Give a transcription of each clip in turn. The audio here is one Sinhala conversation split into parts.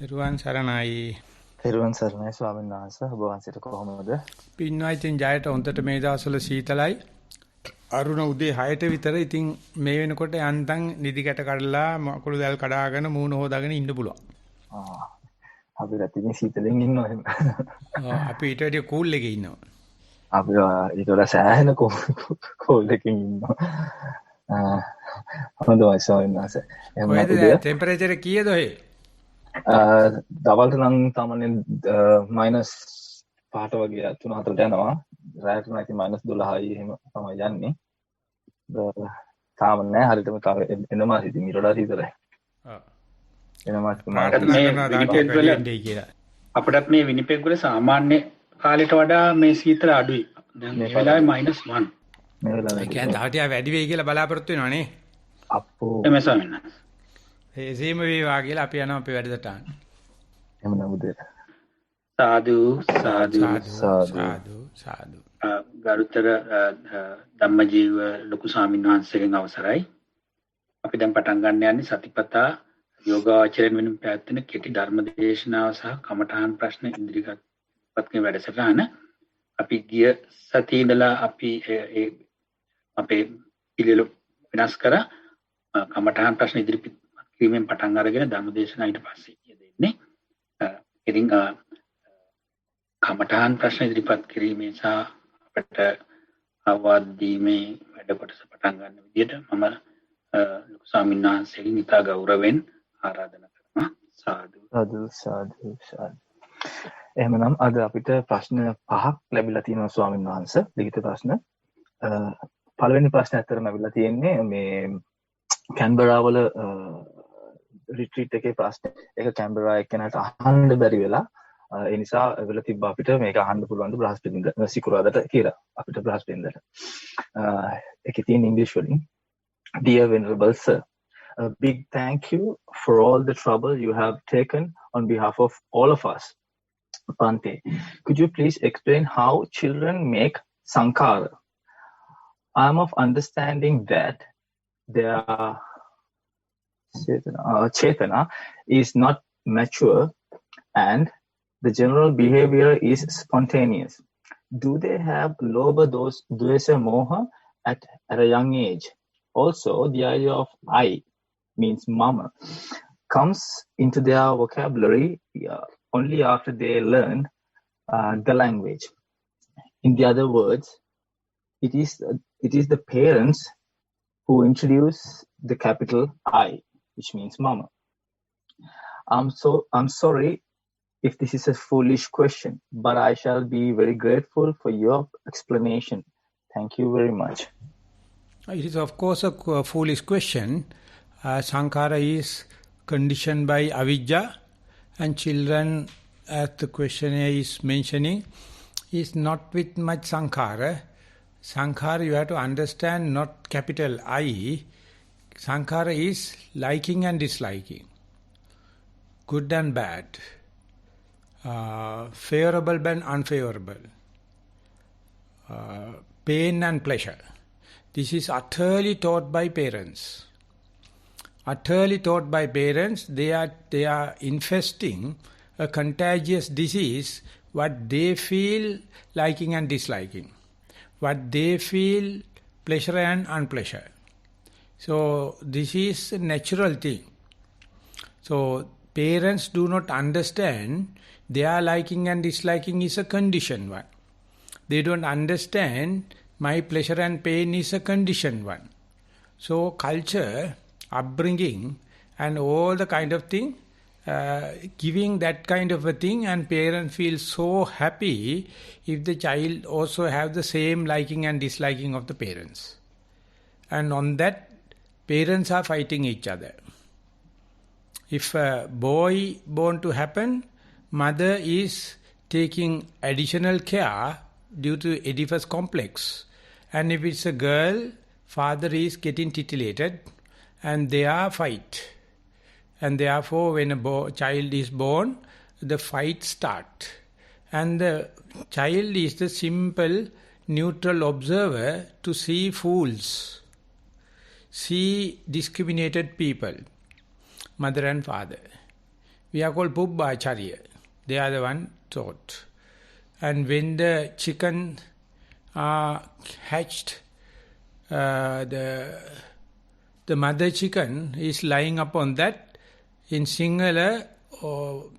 තෙරුවන් සරණයි. තෙරුවන් සරණයි ස්වාමීන් වහන්සේ. ඔබ වහන්සේට කොහොමද? පින්නවා ඉතින් ජයට හොන්දට මේ දවස්වල සීතලයි. අරුණ උදේ 6ට විතර ඉතින් මේ වෙනකොට යන්තම් නිදි ගැට කඩලා මකුළු දැල් කඩාගෙන මූණ හොදාගෙන ඉන්න පුළුවන්. අපි රැතින් සීතලෙන් ඉන්නවා එහෙම. අපි ඊට වැඩිය කූල් එකේ ඉන්නවා. අපි ඊට වඩා සෑහෙන කෝල් එකකින් ඉන්නවා. හොඳයි ස්වාමීන් වහන්සේ. එහෙනම් ටෙම්පරේචර් කීයද ඔය? දවල්ට නම් තමන්නේ -5ට වගේ 3-4ට යනවා. රාත්‍රියට නම් ඉතින් -12යි එහෙම තමයි යන්නේ. තාම නෑ හරියටම තව එනවා ඉතින් ඊට වඩා සීතලයි. අපිටත් මේ විනිපෙග් වල සාමාන්‍ය කාලයට වඩා මේ සීතල අඩුයි. දැන් මේ වෙලාවේ -1. මේ වෙලාවේ ඒ කියන්නේ තාටිය වැඩි වෙයි කියලා බලාපොරොත්තු වෙනවා නේ. අප්පෝ එමේ ස්වාමීන් වහන්සේ. ඒසීම වේවා කියලා අපි යනවා අපේ වැඩසටහන. එහෙම නමුදේ. සාදු සාදු සාදු සාදු. ගරුතර ධම්මජීව ලොකු ස්වාමීන් වහන්සේගෙන් අවසරයි. අපි දැන් පටන් ගන්න යන්නේ සතිපතා යෝගාචරයෙන් වෙනුම් පැවැත්වෙන කෙටි ධර්ම දේශනාව සහ කමඨාන් ප්‍රශ්න ඉදිරිපත් කරන වැඩසටහන. අපි ගිය සතියේ ඉඳලා අපි අපේ පිළිවෙල වෙනස් කරා කමඨාන් ප්‍රශ්න ඉදිරිපත් කිරීමෙන් පටන් අරගෙන ධර්ම දේශනාව ඊට පස්සේ යෙදෙන්නේ. ඉතින් කමඨාන් ප්‍රශ්න ඉදිරිපත් කිරීමේ සහ අපට අවවාද දීමේ වැඩ කොටස පටන් ගන්න විදිහට මම ලොකු ස්වාමීන් වහන්සේගෙන් ඉතා ගෞරවයෙන් ආරාධනා කරනවා. සාදු සාදු. එහෙමනම් අද අපිට ප්‍රශ්න 5ක් ලැබිලා තියෙනවා ස්වාමීන් වහන්සේ. ලිඛිත ප්‍රශ්න. පළවෙනි ප්‍රශ්නේ අතරම ලැබිලා තියෙන්නේ මේ කැන්බරා වල රිට්‍රීට් එකේ ප්‍රශ්න. ඒක කැන්බරා එක්කෙනාට අහන්න බැරි වෙලා ඒ නිසා වෙල තිබ්බ අපිට මේක අහන්න පුළුවන් ද බ්‍රහස්පතින්දා සිකුරාදාට කියලා. අපිට බ්‍රහස්පතින්දාට. ඒකේ තියෙන ඉංග්‍රීසි වලින් Dear Venerable Sir, a big thank you for all the trouble you have taken on behalf of all of us. Pante, could you please explain how children make sankara? I am of understanding that their chetana is not mature and the general behavior is spontaneous. Do they have lobha, dvesa, moha at a young age? Also, the idea of I means mama comes into their vocabulary only after they learn the language. In the other words, it is the parents who introduce the capital I, which means mama. I'm sorry if this is a foolish question, but I shall be very grateful for your explanation. Thank you very much. It is of course a foolish question. Sankara is conditioned by avijja, and children, as the questionnaire is mentioning, is not with much sankara. Sankara, you have to understand, not capital I. Sankara is liking and disliking, good and bad, favorable and unfavorable, pain and pleasure. This is utterly taught by parents. Utterly taught by parents, they are infesting a contagious disease, what they feel liking and disliking, what they feel pleasure and unpleasure. So this is a natural thing. So parents do not understand their liking and disliking is a conditioned one. They don't understand my pleasure and pain is a conditioned one. So culture, upbringing and all the kind of thing, giving that kind of a thing, and parents feel so happy if the child also have the same liking and disliking of the parents. And on that, parents are fighting each other. If a boy born to happen, mother is taking additional care due to Oedipus complex. And if it's a girl, father is getting titillated and they are fight. And therefore when a child is born, the fight start. And the child is the simple neutral observer to see fools, see discriminated people, mother and father. We are called Pubbacharya. They are the one taught. And when the chicken are hatched, the mother chicken is lying upon that. In Sinhala,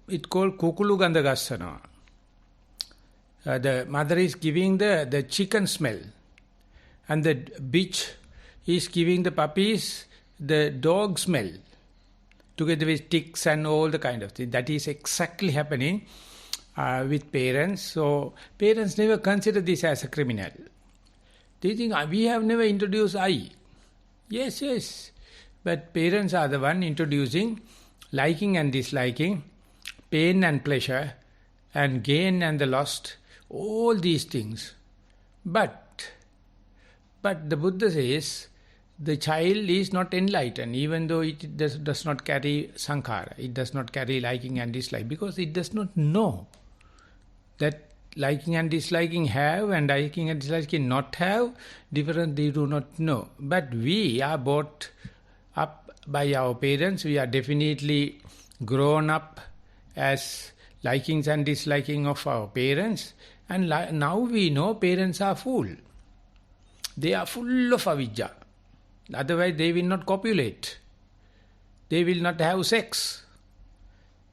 it's called Kukulu Gandagassana. The mother is giving the chicken smell. And the bitch is giving the puppies the dog smell. Together with ticks and all the kind of thing. That is exactly happening with parents. So parents never consider this as a criminal. They think we have never introduced I. Yes. But parents are the one introducing liking and disliking, pain and pleasure, and gain and the lost, all these things. But the Buddha says, the child is not enlightened, even though it does not carry sankhara, it does not carry liking and dislike, because it does not know that liking and disliking have and liking and disliking not have, different they do not know. But we are brought up by our parents, we are definitely grown up as likings and disliking of our parents, and now we know parents are full. They are full of avijja. Otherwise, they will not copulate. They will not have sex.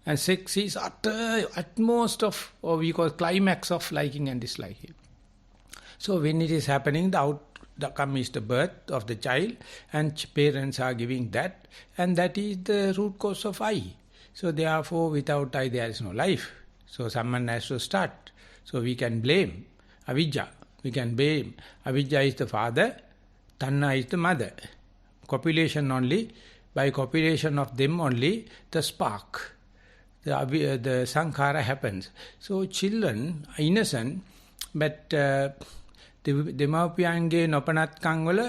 And sex is utmost of, or we call climax of liking and disliking. So when it is happening, the outcome is the birth of the child, and parents are giving that, and that is the root cause of I. So therefore, without I, there is no life. So someone has to start. So we can blame avijja. We can blame avijja is the father, tanna is the mother. Copulation only, by copulation of them only, the spark, the sankhara happens. So children are innocent, but දෙමව්පියන්ගේ නොපනත්කම් වල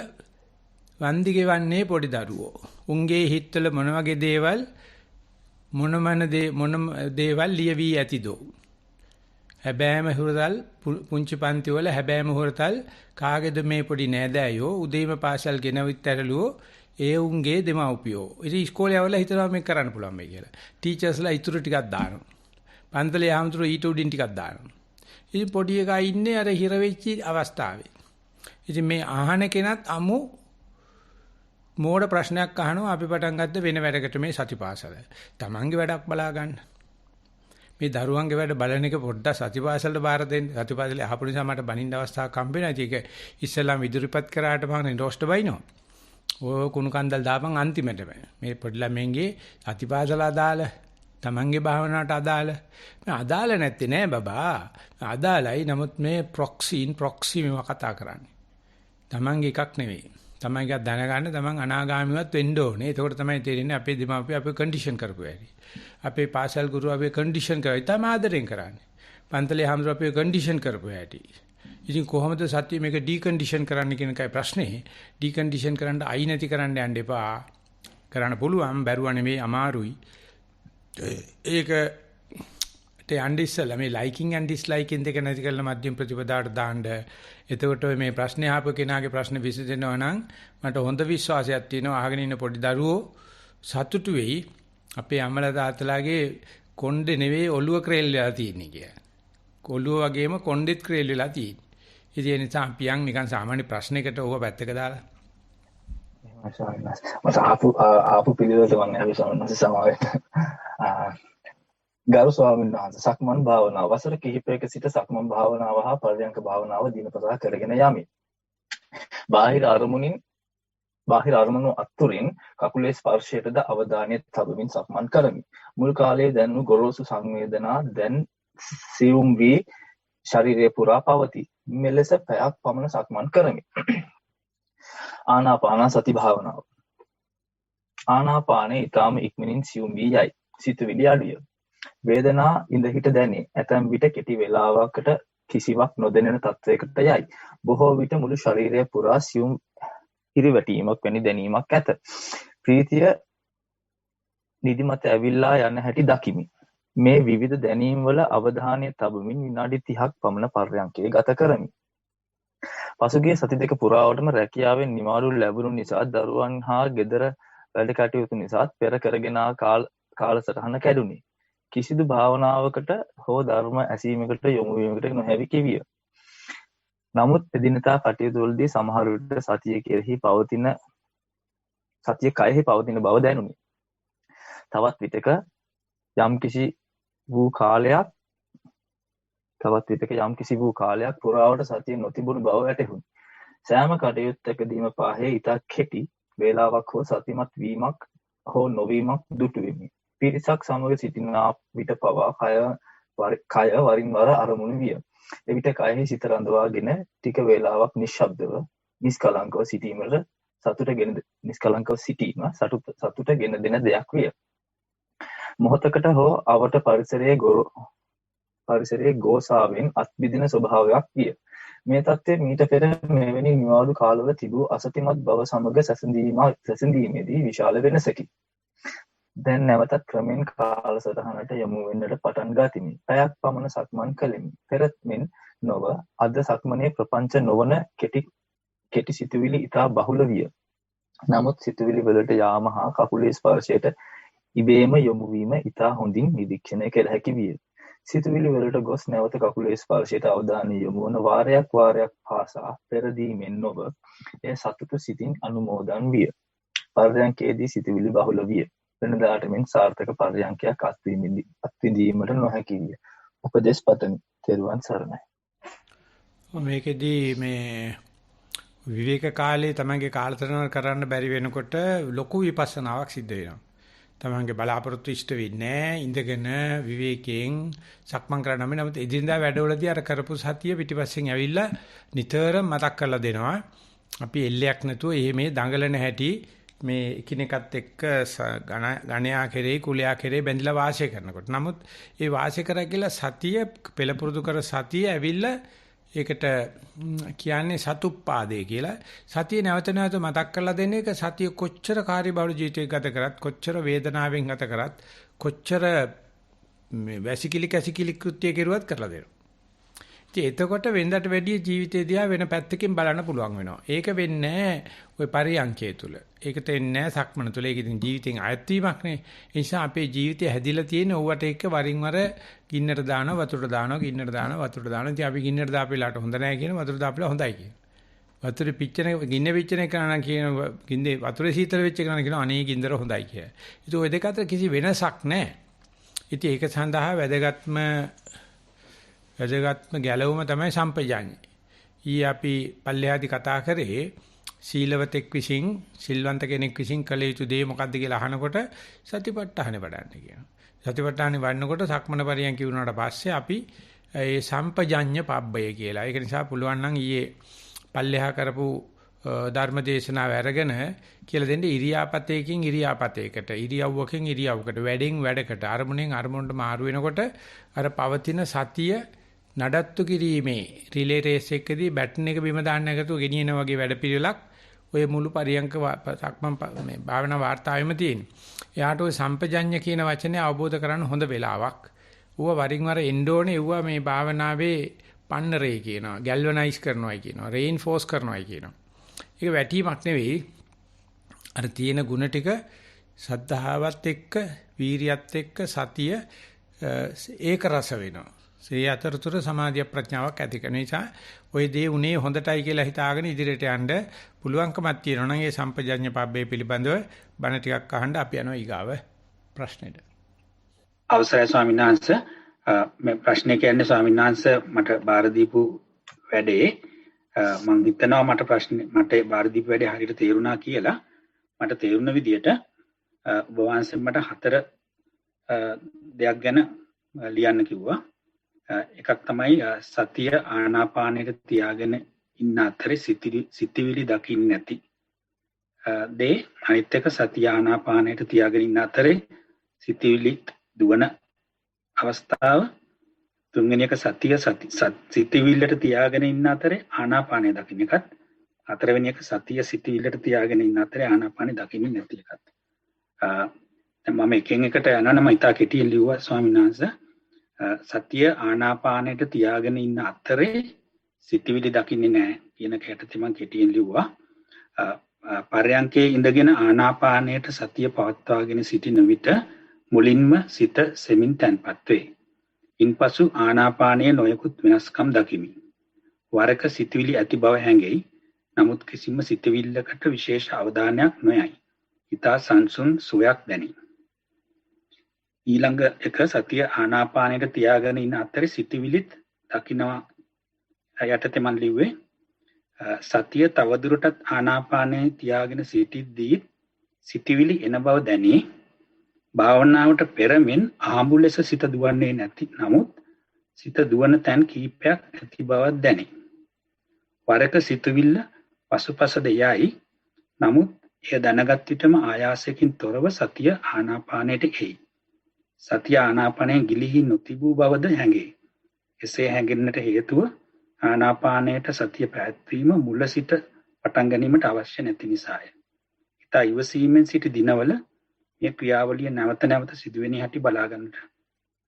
වන්දි ගෙවන්නේ පොඩි දරුවෝ. උන්ගේ හිතවල මොන වගේ දේවල් මොන දේවල් ලියවි ඇතිදෝ. හැබෑම හුරතල් පුංචි පන්ති වල හැබෑම හුරතල් කාගේද මේ පොඩි නෑදෑයෝ උදේම පාසල් ගෙනවිත් ඇරලුවෝ ඒ උන්ගේ දෙමව්පියෝ. ඉතින් ඉස්කෝලේ යවලා හිතනවා මේක කරන්න පුළුවන් මේ කියලා. ටීචර්ස්ලා ඉතුරු ටිකක් දානවා. පන්තලේ ආමතුරු ඊට උඩින් ටිකක් දානවා. ඉතින් පොඩි එකා ඉන්නේ අර හිර වෙච්ච අවස්ථාවේ. ඉතින් මේ අහන කෙනත් අමු මෝඩ ප්‍රශ්නයක් අහනවා අපි පටන් ගත්ත වෙන වැඩකට මේ සතිපාසල. Tamange වැඩක් බලා ගන්න. මේ දරුවන්ගේ වැඩ බලන එක පොඩ්ඩක් සතිපාසලට බාර දෙන්න. සතිපාසලේ අහපු නිසා මට බනින්න අවස්ථාවක් හම්බෙනවා. ඒක ඉස්සෙල්ලාම ඉදිරිපත් කරාට මම රෝස්ට් බයිනවා. ඔය කුණු කන්දල් දාපන් අන්තිමටම. මේ පොඩි ළමෙන්ගේ සතිපාසල අදාළ, Tamange භාවනාවට අදාළ. මේ අදාළ නැත්තේ නෑ බබා. අදාළයි. නමුත් මේ ප්‍රොක්සි මේවා කතා කරන්නේ. Tamange එකක් නෙවෙයි. තමයිගා දැනගන්න තමන් අනාගාමීවත් වෙන්න ඕනේ. එතකොට තමයි තේරෙන්නේ අපේ දෙමාපිය අපේ කන්ඩිෂන් කරපු හැටි. අපේ පාසල් ගුරු අපේ කන්ඩිෂන් කරයි තමයි ආදරෙන් කරන්නේ. පන්තලේ හැමෝම අපේ කන්ඩිෂන් කරපු හැටි. ඉතින් කොහොමද සත්‍ය මේක ඩිකන්ඩිෂන් කරන්න කියන එකයි ප්‍රශ්නේ. ඩිකන්ඩිෂන් කරන්න අයි නැති කරන්න යන්න එපා. කරන්න පුළුවන්, බැරුවා නෙමෙයි, අමාරුයි. ඒකට යන්න ඉස්සෙල්ලා මේ ලයිකින් ඇන්ඩ් ඩිස්ලයිකින් දෙක නැති කරලා මධ්‍යම ප්‍රතිපදාවට දාන්න. එතකොට මේ ප්‍රශ්නේ ආපු කෙනාගේ ප්‍රශ්න විසඳෙනවා නම් මට හොඳ විශ්වාසයක් තියෙනවා අහගෙන ඉන්න පොඩි දරුවෝ සතුටු වෙයි. අපේ අම්මලා තාත්තලාගේ කොණ්ඩේ නෙවෙයි ඔළුව ක්‍රේල් වෙලා තියෙන්නේ කියලා. ඔළුව වගේම කොණ්ඩෙත් ක්‍රේල් වෙලා තියෙන්නේ. ඉතින් ඒ නිසා පියන් නිකන් සාමාන්‍ය ප්‍රශ්නයකට ඕව පැත්තක දාලා. මට ආපු පිළිවෙලට මම ආවේ සමාවෙන්න. ගරු ස්වාමීන් වහන්සේ, සක්මන් භාවනාව වසර කිහිපයක සිට සක්මන් භාවනාව හා පර්යංක භාවනාව දිනපතා කරගෙන යමි. බාහිර අරමුණු අතුරින් කකුලේ ස්පර්ශයටද අවධානය තබමින් සක්මන් කරමි. මුල් කාලයේ දැනුණු ගොරෝසු සංවේදනා දැන් සියුම් වී ශරීරය පුරා පවතී. මෙලෙස පැයක් පමණ සක්මන් කරමි. ආනාපාන සති භාවනාව. ආනාපානයේ ඊටාම ඉක්මනින් සියුම් වී යයි. සිතුවිලි අඩුය. වේදනා ඉඳහිට දැනේ. ඇතැම් විට කෙටි වේලාවකට කිසිවක් නොදැනෙන තත්වයකට යයි. බොහෝ විට මුළු ශරීරය පුරා සියුම් හිරිවැටීමක් වැනි දැනීමක් ඇත. ප්‍රීතිය නිදිමත ඇවිල්ලා යන හැටි දකිමි. මේ විවිධ දැනීම් වල අවධානය තබමින් විනාඩි 30ක් පමණ පර්යංකයේ ගත කරමි. පසුගිය සති දෙක පුරාවටම රැකියාවෙන් නිවාඩු ලැබුණු නිසා දරුවන් හා ගෙදර වැඩ කටයුතු නිසා පෙර කරගෙන කාලසටහන කැඩුනි. කිසිදු භාවනාවකට හෝ ධර්ම ඇසීමකට යොමු වීමකට නොහැකි විය. නමුත් එදිනදා කටයුතු වලදී සමහර විට සතිය කයෙහි පවතින බව දැනුනි. තවත් විටක යම්කිසි වූ කාලයක් පුරාවට සතිය නොතිබුණු බව වැටහුණි. සෑම කටයුත්තකදීම පාහේ ඉතා කෙටි වේලාවක් හෝ සතිමත් වීමක් හෝ නොවීමක් දුටු වෙමි. පිරිසක් සමග සිටිනා විට පවා කය වරින් වර අරමුණු විය. එවිට කයෙහි සිත රඳවාගෙන ටික වේලාවක් නිශ්ශබ්දව නිස්කලංකව සිටීම සතුට ගෙන දෙන දෙයක් විය. මොහොතකට හෝ අවට පරිසරයේ ගෝසාවෙන් අත්විදින ස්වභාවයක් විය. මේ තත්ත්වය මීට පෙර මෙවැනි නිවාඩු කාලවල තිබූ අසතිමත් බව සමග සැසඳීමේදී විශාල වෙනසකි. දැන් නැවතත් ක්‍රමෙන් කාලසටහනට යොමු වෙන්නට පටන් ගතිමි. පැයක් පමණ සක්මන් කළෙමි. පෙරත් මෙන් නොව අද සක්මනේ ප්‍රපංච නොවන කෙටි සිතුවිලි ඉතා බහුල විය. නමුත් සිතුවිලි වලට යාම හා කකුලේ ස්පර්ශයට ඉබේම යොමු වීම ඉතා හොඳින් නිරීක්ෂණය කළ හැකි විය. සිතුවිලි වලට ගොස් නැවත කකුලේ ස්පර්ශයට අවධානය යොමු වන වාරයක් පාසා පෙරදීමෙන් නොව එය සතුටු සිතින් අනුමෝදන් විය. පර්යංකයේදී සිතුවිලි බහුල විය. වෙනදාට මෙන් සාර්ථක පර්යංකයක් අත්විඳීමට නොහැකි විය. උපදෙස් පතමි. තෙරුවන් සරණයි. මේකෙදී මේ විවේක කාලේ තමන්ගේ කාලසටහන කරන්න බැරි වෙනකොට ලොකු විපස්සනාවක් සිද්ධ වෙනවා. තමන්ගේ බලාපොරොත්තු ඉෂ්ට වෙන්නේ ඉඳගෙන විවේකයෙන් සක්මන් කරන්න නම් නමුත් එදිනදා වැඩවලදී අර කරපු සතිය පිටිපස්සෙන් ඇවිල්ලා නිතරම මතක් කරලා දෙනවා. අපි එල්ලයක් නැතුව මේ දඟලන හැටි මේ එකිනෙකත් එක්ක ගණයා කෙරේ කුලයා කෙරේ බැඳලා වාසය කරනකොට. නමුත් ඒ වාසය කරා කියලා සතිය පෙළපුරුදු කර සතිය ඇවිල්ලා ඒකට කියන්නේ සතුප්පාදේ කියලා. සතිය නැවත නැවත මතක් කරලා දෙන එක සතිය කොච්චර කාර්යබහුල ජීවිතයක් ගත කරත් කොච්චර වේදනාවෙන් ගත කරත් කොච්චර වැසිකිලි කැසිකිලි කෘත්‍ය කෙරුවත් කරලා දෙනවා. ඉතින් එතකොට වෙනදට වැඩිය ජීවිතය දිහා වෙන පැත්තකින් බලන්න පුළුවන් වෙනවා. ඒක වෙන්නේ ඔය පරියන්කේ තුල. ඒක තෙන්නේ සක්මන තුල. ඒක ඉතින් ජීවිතෙන් අයත් වීමක් නේ. ඒ නිසා අපේ ජීවිතය හැදිලා තියෙන ඕවට එක්ක වරින් වර ගින්නට දානවා වතුරට දානවා ගින්නට දානවා වතුරට දානවා. ඉතින් අපි ගින්නට දාපෙලාට හොඳ නැහැ කියන වතුරට දාපෙලා හොඳයි කියන. වතුරේ පිච්චෙන ගින්න පිච්චෙන එක නම් කියන ගින්නේ වතුරේ සීතල වෙච්ච එක නම් කියන අනේ ගින්දර හොඳයි කියලා. ඉතින් ওই දෙක අතර කිසි වෙනසක් නැහැ. ඉතින් ඒක සඳහා වැදගත්ම ගැලවුම තමයි සම්පජාඤ්ඤය. අපි පල්ලෙහාදී කතා කරේ සීලවතෙක් විසින් සිල්වන්ත කෙනෙක් විසින් කළ යුතු දේ මොකක්ද කියලා අහනකොට සතිපට්ඨානෙ වඩන්න කියනවා. සතිපට්ඨානෙ වඩනකොට සක්මන පරියන්ක වුණාට පස්සේ අපි ඒ සම්පජාඤ්ඤ පබ්බය කියලා. ඒක නිසා පුළුවන් නම් ඊයේ පල්ලෙහා කරපු ධර්මදේශනාව අරගෙන කියලා දෙන්න ඉරියාපතේකින් ඉරියාපතේකට ඉරියව්වකින් ඉරියව්වකට වැඩෙන් වැඩකට අරමුණෙන් අරමුණට මාරු වෙනකොට අර පවතින සතිය නඩත්තු කිරීමේ රිලේ රේස් එකකදී බැටන් එක බිම දාන්න නැගතුව ගෙනියන වගේ වැඩපිළිවෙලක් ඔය මුළු පරියන්ක සක්මන් මේ භාවනා වාර්තාවෙම තියෙනවා. එයාට ඔය සම්පජඤ්ඤ කියන වචනේ අවබෝධ කරගන්න හොඳ වෙලාවක්. ඌව වරින් වර එන්න ඕනේ ඌව මේ භාවනාවේ පන්නරේ කියනවා. ගැල්වනයිස් කරනවායි කියනවා. රේන්ෆෝස් කරනවායි කියනවා. ඒක වැටීමක් නෙවෙයි. අර තියෙන ಗುಣ ටික සද්ධාවත් එක්ක වීරියත් එක්ක සතිය ඒක රස වෙනවා. ඒ අතරතුර සමාධිය ප්‍රඥාවක් ඇති කරන නිසා ওই දේ උනේ හොඳටයි කියලා හිතාගෙන ඉදිරියට යන්න පුළුවන්කමක් තියෙනවා නම් ඒ සම්පජඤ්ඤ පබ්බේ පිළිබඳව බණ ටිකක් අහන්න අපි යනවා ඊගාව ප්‍රශ්නෙට. අවසරයි ස්වාමීන් වහන්සේ. මේ ප්‍රශ්නේ කියන්නේ ස්වාමීන් වහන්සේ මට බාර දීපු වැඩේ මම හිතනවා මට බාර දීපු වැඩේ හරියට තේරුණා කියලා. මට තේරුණ විදියට ඔබ වහන්සේ මට 4 දෙයක් ගැන ලියන්න කිව්වා. එකක් තමයි සතිය ආනාපානයට තියාගෙන ඉන්න අතරේ සිතිවිලි දකින්න නැති. අනිත් එක සතිය ආනාපානයට තියාගෙන ඉන්න අතරේ සිතිවිලි දුවන අවස්ථාව. තුන්වෙනි එක සිතිවිල්ලට තියාගෙන ඉන්න අතරේ ආනාපානය දකින්න එකත්. හතරවෙනි එක සතිය සිතිවිල්ලට තියාගෙන ඉන්න අතරේ ආනාපානය දකින්නේ නැති එකත්. දැන් මම එකෙන් එකට යනවා නම් ඉතා කෙටියෙන් ලිව්වා ස්වාමීන් වහන්සේ. සතිය ආනාපානයට තියාගෙන ඉන්න අතරේ සිතිවිලි දකින්නේ නැහැ කියන කැටති මම කෙටියෙන් ලිව්වා. පරයන්කේ ඉඳගෙන ආනාපානයට සතිය පවත්වාගෙන සිටින විට මුලින්ම සිත සෙමින් තැන්පත් වේ. ඉන්පසු ආනාපානයේ නොයෙකුත් වෙනස්කම් දකිමි. වරක සිතවිලි ඇති බව හැඟෙයි. නමුත් කිසිම සිතවිල්ලකට විශේෂ අවධානයක් නොයයි. ඊතා සංසුන් සුවයක් දැනේ. ඊළඟ එක සතිය ආනාපානයට තියාගෙන ඉන්න අතරේ සිතවිලිත් දකින්නවා යටතේ මන් ලිව්වේ සතිය තවදුරටත් ආනාපානයේ තියාගෙන සිටිද්දී සිතවිලි එන බව දැනේ. භාවනාවට පෙරමින් ආඹු ලෙස සිත දුවන්නේ නැති නමුත් සිත දුවන තැන් කිහිපයක් ඇති බවක් දැනේ. වරක සිතවිල්ල පසුපසද යයි. නමුත් එය දැනගත් විටම ආයාසයෙන් තොරව සතිය ආනාපානයට එයි. සතිය ආනාපානයෙන් ගිලිහි නොතිබූ බවද හැඟේ. එසේ හැඟෙන්නට හේතුව ආනාපානයට සතිය පැවැත්වීම මුල සිට පටන් ගැනීමට අවශ්‍ය නැති නිසාය. ඉතා ඉවසීමෙන් සිටි දිනවල මේ ක්‍රියාවලිය නැවත නැවත සිදුවෙන හැටි බලා ගන්නට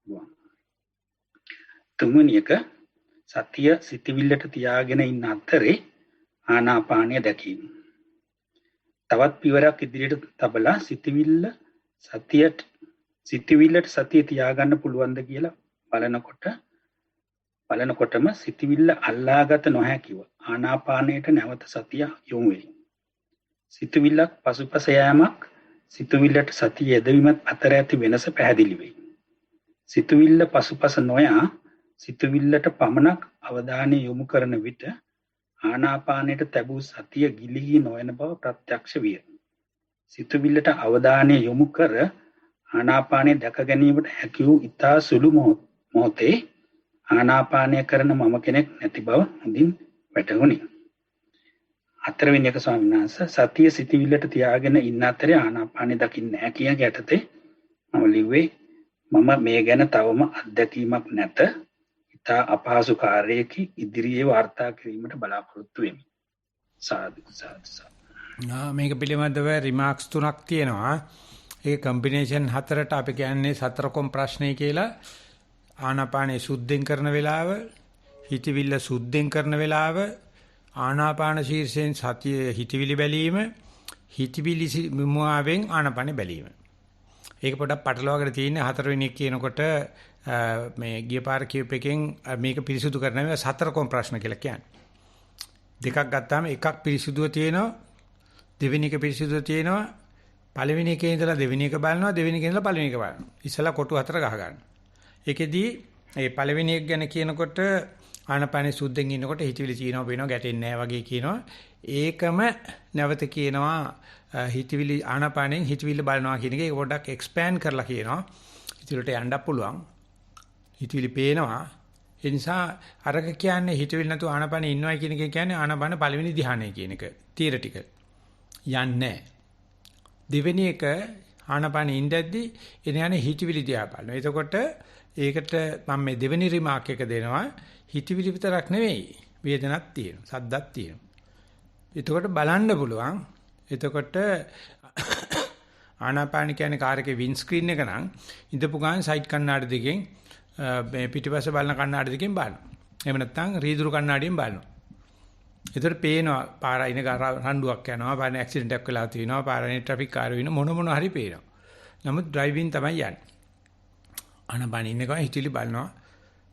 පුළුවන්. තුන්වෙනි එක සතිය සිතවිල්ලට තියාගෙන ඉන්න අතරේ ආනාපානය දැකීම. තවත් පියවරක් ඉදිරියට තබලා සිතවිල්ලට සතිය තියාගන්න පුළුවන්ද කියලා බලනකොටම සිතවිල්ල අල්ලාගත නොහැකිව ආනාපානයට නැවත සතිය යොමු වෙයි. සිතවිල්ලක් පසුපස යෑමක් සිතවිල්ලට සතිය යෙදවීමත් අතර ඇති වෙනස පැහැදිලි වෙයි. සිතවිල්ල පසුපස නොයා සිතවිල්ලට පමණක් අවධානය යොමු කරන විට ආනාපානයට තැබූ සතිය ගිලිහි නොයන බව ප්‍රත්‍යක්ෂ විය. සිතවිල්ලට අවධානය යොමු කර ආනාපානය දැක ගැනීමට හැකි වූ ඉතා සුළු මොහොතේ ආනාපානය කරන මම කෙනෙක් නැති බව හොඳින් වැටහුණි. හතරවෙනි එක ස්වාමීන් වහන්සේ සතිය සිතවිල්ලට තියාගෙන ඉන්න අතරේ ආනාපානය දකින්නේ නැහැ කියන යටතේ මම ලිව්වේ මම මේ ගැන තවම අත්දැකීමක් නැත. ඉතා අපහසු කාර්යයක ඉදිරියේ වාර්තා කිරීමට බලාපොරොත්තු වෙමි. සාදු. මේක පිළිබඳව රිමාක්ස් තුනක් තියෙනවා. ඒ කම්බිනේෂන් හතරට අපි කියන්නේ සතරකොම් ප්‍රශ්නේ කියලා. ආනාපානේ සුද්ධෙන් කරන වෙලාව, හිතවිල්ල සුද්ධෙන් කරන වෙලාව, ආනාපාන ශීර්ෂයෙන් සතිය හිතවිලි බැලීම, හිතවිලි මුවාවෙන් ආනාපානේ බැලීම. ඒක පොඩ්ඩක් පටලවාගෙන තියෙන හතරවෙනි එක කියනකොට මේ ගිය පාර කියූප එකෙන් මේක පිරිසුදු කරනවා සතරකොම් ප්‍රශ්න කියලා කියන්නේ. දෙකක් ගත්තාම එකක් පිරිසුදුව තියෙනවා, දෙවෙනි එක පිරිසුදුව තියෙනවා, පළවෙනි එකේ ඉඳලා දෙවෙනි එක බලනවා, දෙවෙනි එකේ ඉඳලා පළවෙනි එක බලනවා. ඉස්සලා කොටු හතර ගහ ගන්න. ඒකෙදී මේ පළවෙනි එක ගැන කියනකොට ආනපානේ සුද්ධෙන් ඉන්නකොට හිතවිලි චීනව වෙනවා ගැටෙන්නේ නැහැ වගේ කියනවා. ඒකම නැවත කියනවා හිතවිලි ආනපානෙන් හිතවිල්ල බලනවා කියන එක ඒක පොඩ්ඩක් එක්ස්පෑන්ඩ් කරලා කියනවා. හිතවිලට යන්න පුළුවන්. හිතවිලි පේනවා. ඒ නිසා අරක කියන්නේ හිතවිලි නැතුව ආනපානෙ ඉන්නවා කියන එක කියන්නේ ආනපාන පළවෙනි ධ්‍යානය කියන එක. තියරිටිකල්. යන්නේ දෙවෙනි එක ආනපානෙ ඉඳද්දී එන හිතවිලි දිහා බලනවා. එතකොට ඒකට මම මේ දෙවෙනි රිමාක් එක දෙනවා. හිතවිලි විතරක් නෙවෙයි වේදනක් තියෙනවා, සද්දක් තියෙනවා. එතකොට බලන්න පුළුවන්. එතකොට ආනාපාන කියන්නේ කාර් එකේ වින් ස්ක්‍රීන් එක නම් ඉඳපු ගමන් සයිඩ් කණ්ණාඩි දෙකෙන් මේ පිටිපස්ස බලන කණ්ණාඩි දෙකෙන් බලනවා. එහෙම නැත්නම් රීදුරු කණ්ණාඩියෙන් බලනවා. එතකොට පේනවා පාර අයින රණ්ඩුවක් යනවා, පාරේ ඇක්සිඩන්ට් එකක් වෙලා තියෙනවා, පාරේ ට්‍රැෆික් කාර් වෙන මොන හරි පේනවා. නමුත් ඩ්‍රයිවිං තමයි යන්නේ. ආනාපාන ඉන්න ගමන් හිතවිලි බලනවා.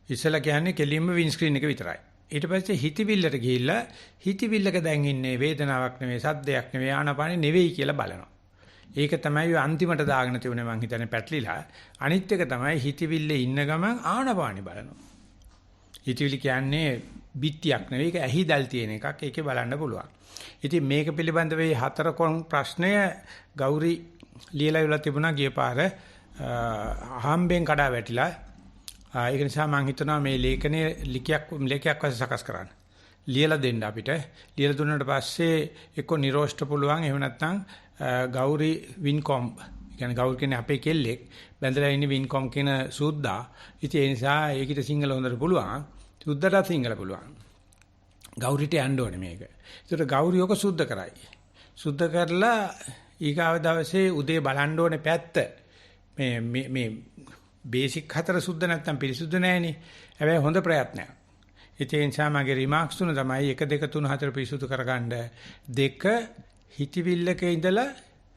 ඉස්සලා කියන්නේ කෙලින්ම වින් ස්ක්‍රීන් එක විතරයි. ඊට පස්සේ හිතවිල්ලට ගිහිල්ලා හිතවිල්ලක දැන් ඉන්නේ වේදනාවක් නෙවෙයි, සද්දයක් නෙවෙයි, ආනාපානෙ නෙවෙයි කියලා බලනවා. ඒක තමයි අන්තිමට දාගෙන තිබුණේ මං හිතන්නේ පැටලිලා. අනිත් එක තමයි හිතවිල්ලේ ඉන්න ගමන් ආනාපානෙ බලනවා. හිතවිලි කියන්නේ බිත්තියක් නෙවෙයි, ඒක ඇහිදල් තියෙන එකක්. ඒකේ බලන්න පුළුවන්. ඉතින් මේක පිළිබඳව මේ හතර කොන් ප්‍රශ්නය ගෞරි ලියලා ඉවලා තිබුණා ගිය පාර අහම්බෙන් කඩා වැටිලා. ඒක නිසා මම හිතනවා මේ ලේඛනයේ ලේඛයක් වශයෙන් සකස් කරන්න. ලියලා දෙන්න අපිට. ලියලා දුන්නාට පස්සේ එක්ක නිරෝෂ්ට පුළුවන්. එහෙම නැත්නම් ගෞරි වින්කොම්. කියන්නේ ගෞරි කියන්නේ අපේ කෙල්ලෙක්. බැඳලා ඉන්නේ වින්කොම් කියන සුද්දා. ඉතින් ඒ නිසා ඒකිට සිංහල හොඳට පුළුවන්. සුද්දට සිංහල පුළුවන්. ගෞරිට යන්න ඕනේ මේක. ඒකට ගෞරි යක සුද්ධ කරයි. සුද්ධ කරලා ඊගාව දවසේ උදේ බලන්න ඕනේ පැත්ත. මේ බේසික් හතර සුද්ධ නැත්තම් පිරිසුදු නැහැනේ. හැබැයි හොඳ ප්‍රයත්නයක්. ඒ නිසා මගේ රිමාක්ස් තුන තමයි 1 2 3 4 පිරිසුදු කරගන්න. 2 හිතවිල්ලක ඉඳලා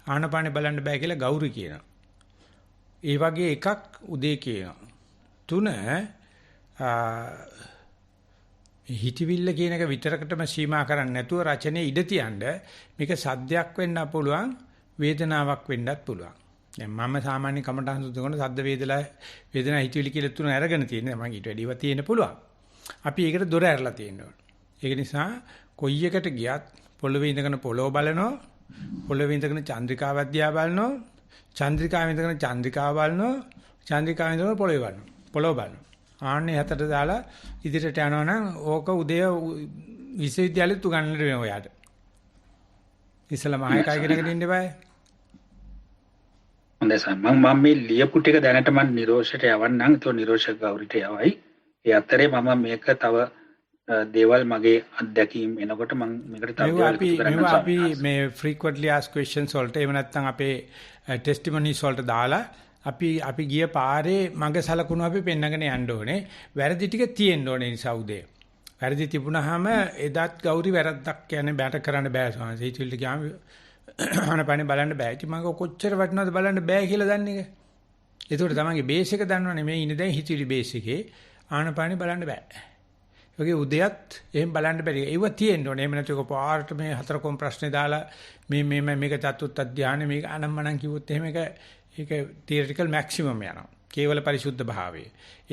ආනපානෙ බලන්න බෑ කියලා ගෞරි කියනවා. ඒ වගේ එකක් උදේ කියනවා. 3 හිතවිල්ල කියන එක විතරකටම සීමා කරන්නේ නැතුව රචනයේ ඉඩ තියන්න මේක සද්දයක් වෙන්න පුළුවන් වේදනාවක් වෙන්නත් පුළුවන්. දැන් මම සාමාන්‍ය කමටහන් සුදුකන සද්ද වේදනා හිතවිලි කියලා තුන අරගෙන තියෙනවා. මම ඊට වැඩිව තියෙන්න පුළුවන්. අපි ඒකට දොර ඇරලා තියෙනවා. ඒක නිසා කොයි එකට ගියත් පොළවේ ඉඳගෙන පොළොව බලනවා, පොළවේ ඉඳගෙන චන්ද්‍රිකාවක් දිහා බලනවා, චන්ද්‍රිකාවෙන් ඉඳගෙන චන්ද්‍රිකාව බලනවා, චන්ද්‍රිකාවෙන් ඉඳගෙන පොළොව බලනවා. පොළොව බලනවා. ආන්නේ හතට දාලා ඉදිරියට යනවා නම් ඕක උදේ විශ්වවිද්‍යාලෙත් උගන්වන්න වෙනවා ඔයාට. ඉස්සලා මහේකයි කෙනෙක්ට ඉන්න බෑ. හොඳයි සර්. මම මේ ලියපු ටික දැනට මම නිරෝෂයට යවන්නම්. ඒක නිරෝෂ ගෞරිට යවයි. ඒ අතරේ මම මේක තව දේවල් මගේ අත්දැකීම් එනකොට මම මේකට තව දේවල් අපි මේ frequently asked questions වලට එහෙම නැත්නම් අපේ testimonies වලට දාලා අපි ගිය පාරේ මඟ සලකුණු අපි පෙන්නගෙන යන්න ඕනේ. වැරදි ටික තියෙන්න ඕනේ නිසා උදේ. වැරදි තිබුණාම එදාත් ගෞරි වැරද්දක් කියන්නේ බෑට කරන්න බෑ සමහර හිතවිල්ලට ගියාම අනපනේ බලන්න බෑ. ඉතින් මම කොච්චර වටිනවද බලන්න බෑ කියලා දන්නේ එක. ඒකට තමන්ගේ බේස් එක දන්නවනේ මේ ඉන්නේ දැන් හිතවිලි බේස් එකේ ආනපනේ බලන්න බෑ. ඒකේ උදයත් එහෙම බලන්න බැරි. ඒව තියෙන්න ඕනේ. එහෙම නැත්නම් පාරට මේ 4 කොම් ප්‍රශ්නේ දාලා මේක චතුත් අධ්‍යාන මේක අනම්මනම් කිව්වොත් එහෙම ඒක තියරිටිකල් මැක්සිමම් යනවා. කේවල පරිසුද්ධ භාවය.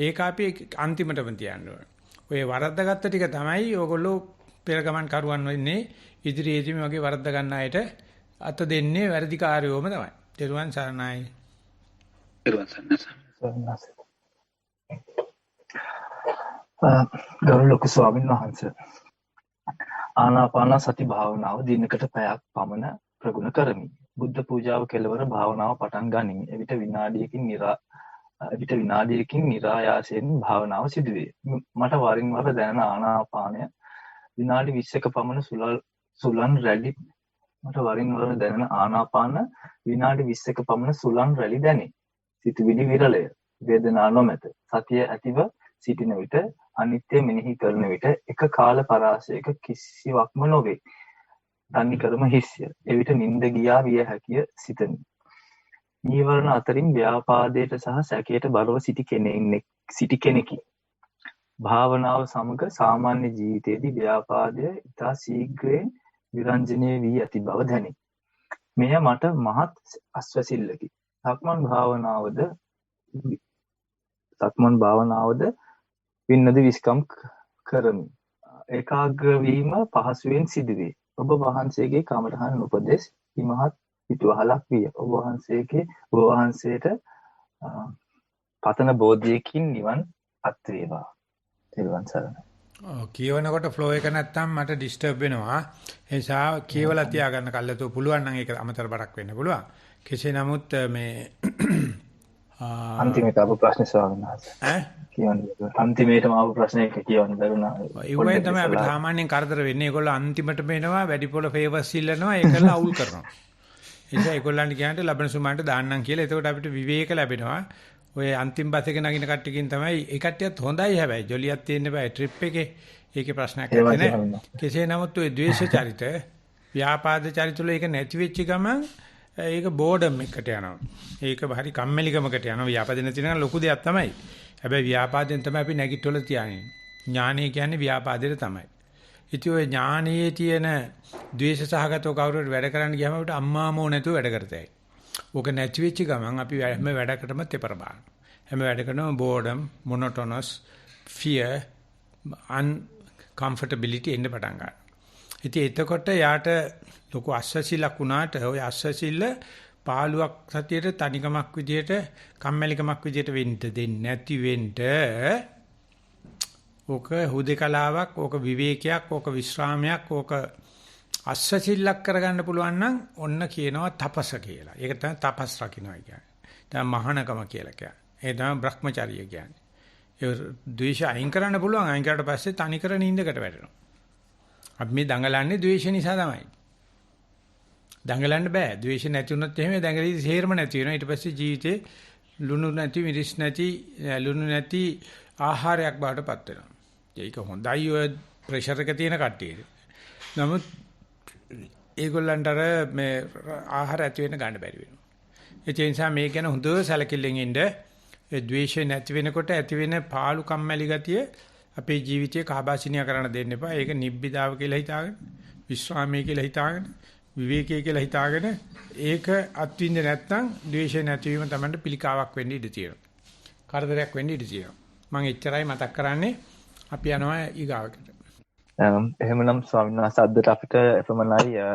ඒක අපි අන්තිමටම තියන්න ඕනේ. ඔය වරද්දාගත්ත ටික තමයි ඕගොල්ලෝ පෙර ගමන් කරුවන් වෙන්නේ ඉදිරියේදී මේ වගේ වරද්දා ගන්න අයට අත දෙන්නේ වැඩිකාරයෝම තමයි. ත්‍රිවන් සරණයි. ත්‍රිවන් සරණයි. ගරු ලොකු ස්වාමීන් වහන්සේ ආනාපාන සති භාවනාව දිනකට පැයක් පමණ ප්‍රගුණ කරමි. බුද්ධ පූජාව කෙලවර භාවනාව පටන් ගනිමි. එවිට විනාඩියකින් નિરાයාසයෙන් භාවනාව සිදුවේ. මට වරින් වර දැනෙන ආනාපානය විනාඩි 20ක පමණ සුලන් රැලි මට වරින් වර දැනෙන ආනාපාන විනාඩි 20ක පමණ සුලන් රැලි දැනේ. සිතුවිලි විරලය. වේදනා නොමැත. සතිය ඇතිව සිටින විට අනිත්‍ය මෙනෙහි කරන විට එක කාල පරාසයක කිසිවක්ම නොවේ. තනිකරම හිස්ය. එවිට නිින්ද ගියා විය හැකිය සිතමි. නීවරණ අතරින් ව්‍යාපාදයට සහ සැකයට බරව සිටි කෙනෙකි. භාවනාව සමග සාමාන්‍ය ජීවිතයේදී ව්‍යාපාදය ඉතා ශීඝ්‍රයෙන් විරංජනය වී ඇති බව දැනේ. මෙය මට මහත් අස්වැසිල්ලකි. සක්මන් භාවනාවද වින්නද විස්කම් කරමි. ඒකාග්‍ර වීම පහසුවෙන් සිදුවේ. ඔබ වහන්සේගේ කමඨහන් උපදෙස් ඉමහත් පිටුවහලක් විය. ඔබ වහන්සේට පතන බෝධියකින් නිවන් අත් වේවා. ත්‍රිවන් සරණයි. කියවනකොට ෆ්ලෝ එක නැත්තම් මට ඩිස්ටර්බ් වෙනවා. ඒ නිසා කියවලා තියාගන්න කල්ලාතෝ පුළුවන් නම් ඒක අමතර බරක් වෙන්න පුළුවන්. කෙසේ නමුත් මේ අන්තිමට ආපු ප්‍රශ්නේ ස්වාමීන් වහන්සේ. කියවන්නේ අන්තිමේටම ආපු ප්‍රශ්නයක කියවන්න බැරුණා. ඒවෙන් තමයි අපිට සාමාන්‍යයෙන් කරදර වෙන්නේ. ඒගොල්ලෝ අන්තිමට මේනවා වැඩිපොළ ෆේවර්ස් ඉල්ලනවා ඒකල අවුල් කරනවා. ඒ නිසා ඒගොල්ලන්ට කියන්න ලබන සුමාන්ට දාන්නම් කියලා. එතකොට අපිට විවේක ලැබෙනවා. ඔය අන්තිම බස් එක නගින කට්ටියකින් තමයි ඒ කට්ටියත් හොඳයි හැබැයි ජොලියක් තියෙන්න බෑ ට්‍රිප් එකේ. ඒකේ ප්‍රශ්නයක් නැහැ. කෙසේ නමුත් ඔය ද්වේෂ චරිත, ව්‍යාපාද චරිත වල ඒක නැති වෙච්ච ගමන් ඒක බෝඩම් එකට යනවා. ඒක හරි කම්මැලිකමකට යනවා. ව්‍යාපාද නැති නම් ලොකු දෙයක් තමයි. හැබැයි ව්‍යාපාදයෙන් තමයි අපි නැගිටවල තියන්නේ. ඥානය කියන්නේ ව්‍යාපාදයට තමයි. ඉතින් ඔය ඥානයේ තියෙන ද්වේෂ සහගතව කවුරුහරි වැඩ කරන්න ගියාම අපිට අම්මාමෝ නැතුව වැඩ කරතයි. ඕක නැති වෙච්ච ගමන් අපි හැම වැඩකටම තෙපර බාන. හැම වැඩකටම බෝඩම්, මොනොටොනස්, ෆියර්, uncomfortability එන්න පටන් ගන්නවා. ඉතින් එතකොට යාට ලොකු අස්වැසිල්ලක් වුණාට ඔය අස්වැසිල්ල පාළුවක් සතියේට තනිකමක් විදියට කම්මැලිකමක් විදියට වෙන්න දෙන්නේ නැති වෙන්න ඕක හුදේකලාවක්, ඕක විවේකයක්, ඕක විශ්‍රාමයක්, ඕක අස්වැසිල්ලක් කරගන්න පුළුවන් නම් ඔන්න කියනවා තපස කියලා. ඒක තමයි තපස් රකින්නයි කියන්නේ. දැන් මහානකම කියලා කියන්නේ. ඒ තමයි Brahmacharya කියන්නේ. ඒ ද්වේෂය අයින් කරන්න පුළුවන්. අයින් කරාට පස්සේ තනිකර නිින්දකට වැටෙනවා. අපි මේ දඟලන්නේ ද්වේෂ නිසා තමයි. දඟලන්න බෑ. ද්වේෂ නැති වුණොත් එහෙම දඟලී සේරම නැති වෙනවා. ඊට පස්සේ ජීවිතේ ලුණු නැති, මිරිස් නැති, ලුණු නැති ආහාරයක් බාටපත් වෙනවා. ඒක හොඳයි ඔය ප්‍රෙෂර් එක තියෙන කට්ටියට. නමුත් ඒගොල්ලන්ට අර මේ ආහාර ඇති වෙන්න ගන්න බැරි වෙනවා. ඒ නිසා මේ ගැන හොඳ සැලකිල්ලෙන් ඉන්න. ඒ ද්වේෂය නැති වෙනකොට ඇති වෙන පාළු කම්මැලි ගතිය අපේ ජීවිතේ කහබාසිනිය කරන්න දෙන්න එපා. ඒක නිබ්බිදාව කියලා හිතාගෙන, විස්රාමයේ කියලා හිතාගෙන, විවේකයේ කියලා හිතාගෙන ඒක අත්විඳ නැත්නම් ද්වේෂය නැතිවීම තමයි පිළිකාවක් වෙන්න ඉඩ තියෙනවා. කරදරයක් වෙන්න ඉඩ තියෙනවා. මම එච්චරයි මතක් කරන්නේ. අපි යනවා ඊගාවට. එහෙමනම් ස්වාමීන් වහන්සේ අදට අපිට එපමණයි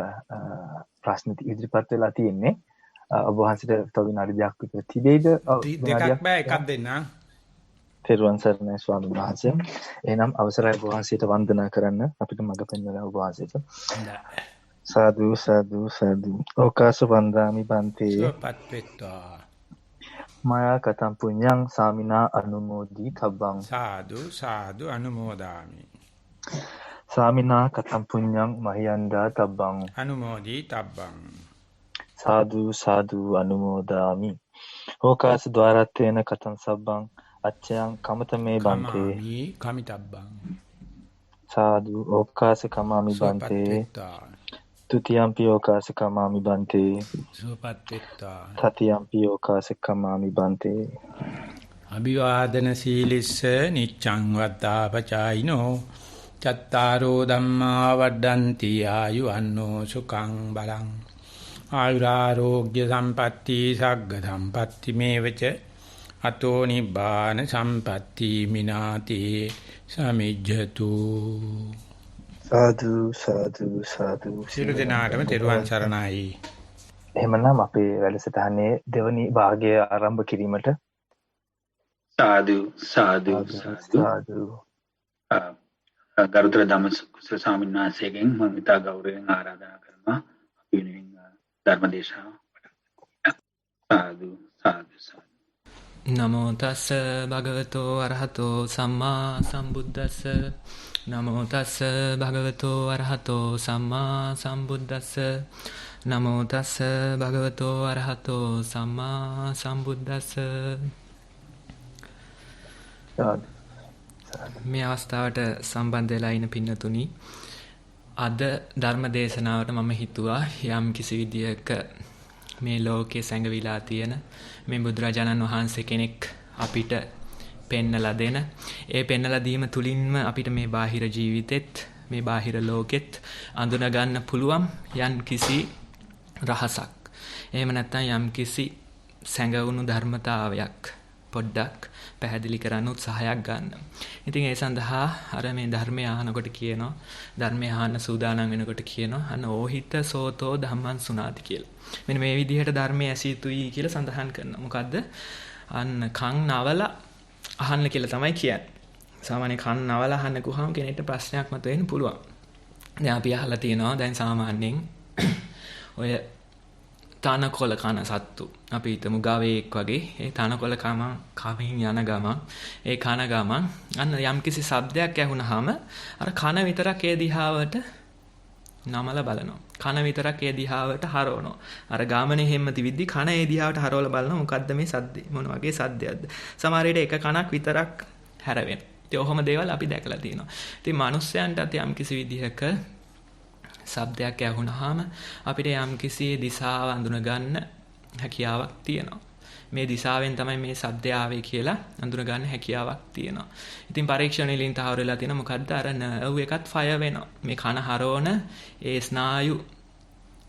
ප්‍රශ්න ඉදිරිපත් වෙලා තියෙන්නේ. ඔබ වහන්සේට තව විනාඩි 2ක් විතර තිබෙයිද? දෙකක් බෑ එකක් දෙන්න. තෙරුවන් සරණයි ස්වාමීන් වහන්සේ. එහෙනම් අවසරයි ඔබ වහන්සේට වන්දනා කරන්න අපිට මඟ පෙන්වන ඔබ වහන්සේට. සාදු සාදු සාදු. ඕකාස වන්දාමි බන්තේ. සුවපත් වෙත්වා. මායා කතම් පුඤ්ඤං සාමිනා අනුමෝදි තබ්බං. සාදු සාදු අනුමෝදාමි. සාමිනා කතම් පුඤ්ඤං මහියන්දා තබ්බං. අනුමෝදි තබ්බං. සාදු සාදු අනුමෝදාමි. ඕකාස ద్వාරත්තේන කතං සබ්බං අච්ඡයන් කමතමේ බන්තේ. කමාමි කමිතබ්බං. සාදු ඕකාස කමාමි බන්තේ. තුතියම්පි ඕකාස කමාමි බන්තේ. සුවපත් වෙත්වා. තතියම්පි ඕකාස කමාමි බන්තේ. අභිවාදන සීලිස්ස නිච්ඡං වද්දාපචායිනෝ චත්තාරෝ ධම්මා වඩ්ඩಂತಿ ආයුවන්නෝ සුඛං බලං ආයුරාෝග්‍ය සම්පatti සග්ග සම්පatti මේවච අතෝ නිබ්බාන සම්පatti මිනාති සමිජ්ජතු. සාදු සාදු සාදු. සියලු දෙනාටම තෙරුවන් සරණයි. එහෙමනම් අපේ වැඩසටහනේ දෙවනි භාගය ආරම්භ කිරීමට සාදු සාදු සාදු. ගරුතර ධම්මසුඛ ස්වාමීන් වහන්සේගෙන් මම ඉතා ගෞරවයෙන් ආරාධනා කරනවා අපි වෙනුවෙන් ධර්මදේශනාව සාදු සාදු සාදු. නමෝ තස්ස භගවතෝ අරහතෝ සම්මා සම්බුද්දස්ස. නමෝ තස්ස භගවතෝ අරහතෝ සම්මා සම්බුද්දස්ස. නමෝ තස්ස භගවතෝ අරහතෝ සම්මා සම්බුද්දස්ස. මේ අවස්ථාවට සම්බන්ධ වෙලා ඉන්න පින්නතුනි, අද ධර්ම දේශනාවට මම හිතුවා යම් කිසි විදියක මේ ලෝකයේ සැඟවිලා තියෙන මේ බුදුරජාණන් වහන්සේ කෙනෙක් අපිට පෙන්නලා දෙන, ඒ පෙන්නලා දීම තුලින්ම අපිට මේ බාහිර ජීවිතෙත් මේ බාහිර ලෝකෙත් අඳුන ගන්න පුළුවන් යම් කිසි රහසක්. එහෙම නැත්නම් යම් කිසි සැඟවුණු ධර්මතාවයක් පොඩ්ඩක් පැහැදිලි කරන්න උත්සාහයක් ගන්න. ඉතින් ඒ සඳහා අර මේ ධර්මය අහනකොට කියනවා, ධර්මය අහන්න සූදානම් වෙනකොට කියනවා අන්න ඕහිත සෝතෝ ධම්මං සුනාති කියලා. මෙන්න මේ විදිහට ධර්මය ඇසිය යුතුයි කියලා සඳහන් කරනවා. මොකද්ද? අන්න කන් නවල අහන්න කියලා තමයි කියන්නේ. සාමාන්‍ය කන් නවල අහන්න ගියාම කෙනෙක්ට ප්‍රශ්නයක් මතුවෙන්න පුළුවන්. දැන් අපි අහලා තියෙනවා දැන් සාමාන්‍යයෙන් ඔය තනකොළ කන සත්තු, අපි හිතමු ගවයෙක් වගේ, ඒ තනකොළ කමින් යන ගමන්, ඒ කන ගමන් අන්න යම්කිසි ශබ්දයක් ඇහුනහම අර කන විතරක් ඒ දිහාවට නමලා බලනවා. කන විතරක් ඒ දිහාවට හරවනවා. අර ගාමනේ හැම තිවිද්දි කන ඒ දිහාවට හරවලා බලනවා මොකද්ද මේ සද්දේ, මොන වගේ සද්දයක්ද. සමහර විට එක කනක් විතරක් හැරවෙන. ඉතින් ඔහොම දේවල් අපි දැකලා තියෙනවා. ඉතින් මිනිස්යන්ටත් යම්කිසි විදිහක ශබ්දයක් ඇහුනහම අපිට යම්කිසි දිශාව අඳුන ගන්න හැකියාවක් තියෙනවා. මේ දිශාවෙන් තමයි මේ ශබ්දය ආවේ කියලා අඳුන ගන්න හැකියාවක් තියෙනවා. ඉතින් පරීක්ෂණ වලින් තහවුරු වෙලා තියෙනවා මොකද්ද? අර නර්ව් එකත් ෆයර් වෙනවා. මේ කන හරවන ඒ ස්නායු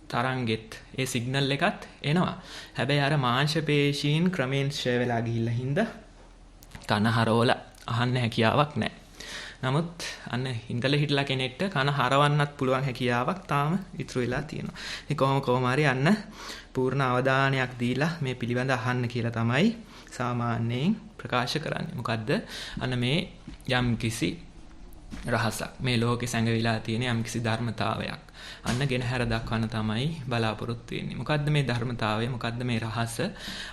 තරංගෙත් ඒ සිග්නල් එකත් එනවා. හැබැයි අර මාංශ පේශීන් ක්‍රමෙන් ෂය වෙලා ගිහිල්ලා හින්දා කන හරවලා අහන්න හැකියාවක් නැහැ. නමුත් අන්න හිඳලා හිටලා කෙනෙක්ට කන හරවන්නත් පුළුවන් හැකියාවක් තාම ඉතුරු වෙලා තියෙනවා. ඉතින් කොහොම හරි අන්න පූර්ණ අවධානයක් දීලා මේ පිළිබඳ අහන්න කියලා තමයි සාමාන්‍යයෙන් ප්‍රකාශ කරන්නේ. මොකද්ද? අන්න මේ යම්කිසි රහසක්, මේ ලෝකේ සැඟවිලා තියෙන යම්කිසි ධර්මතාවයක් අන්න ගෙනහැර දක්වන්න තමයි බලාපොරොත්තු වෙන්නේ. මොකද්ද මේ ධර්මතාවය? මොකද්ද මේ රහස?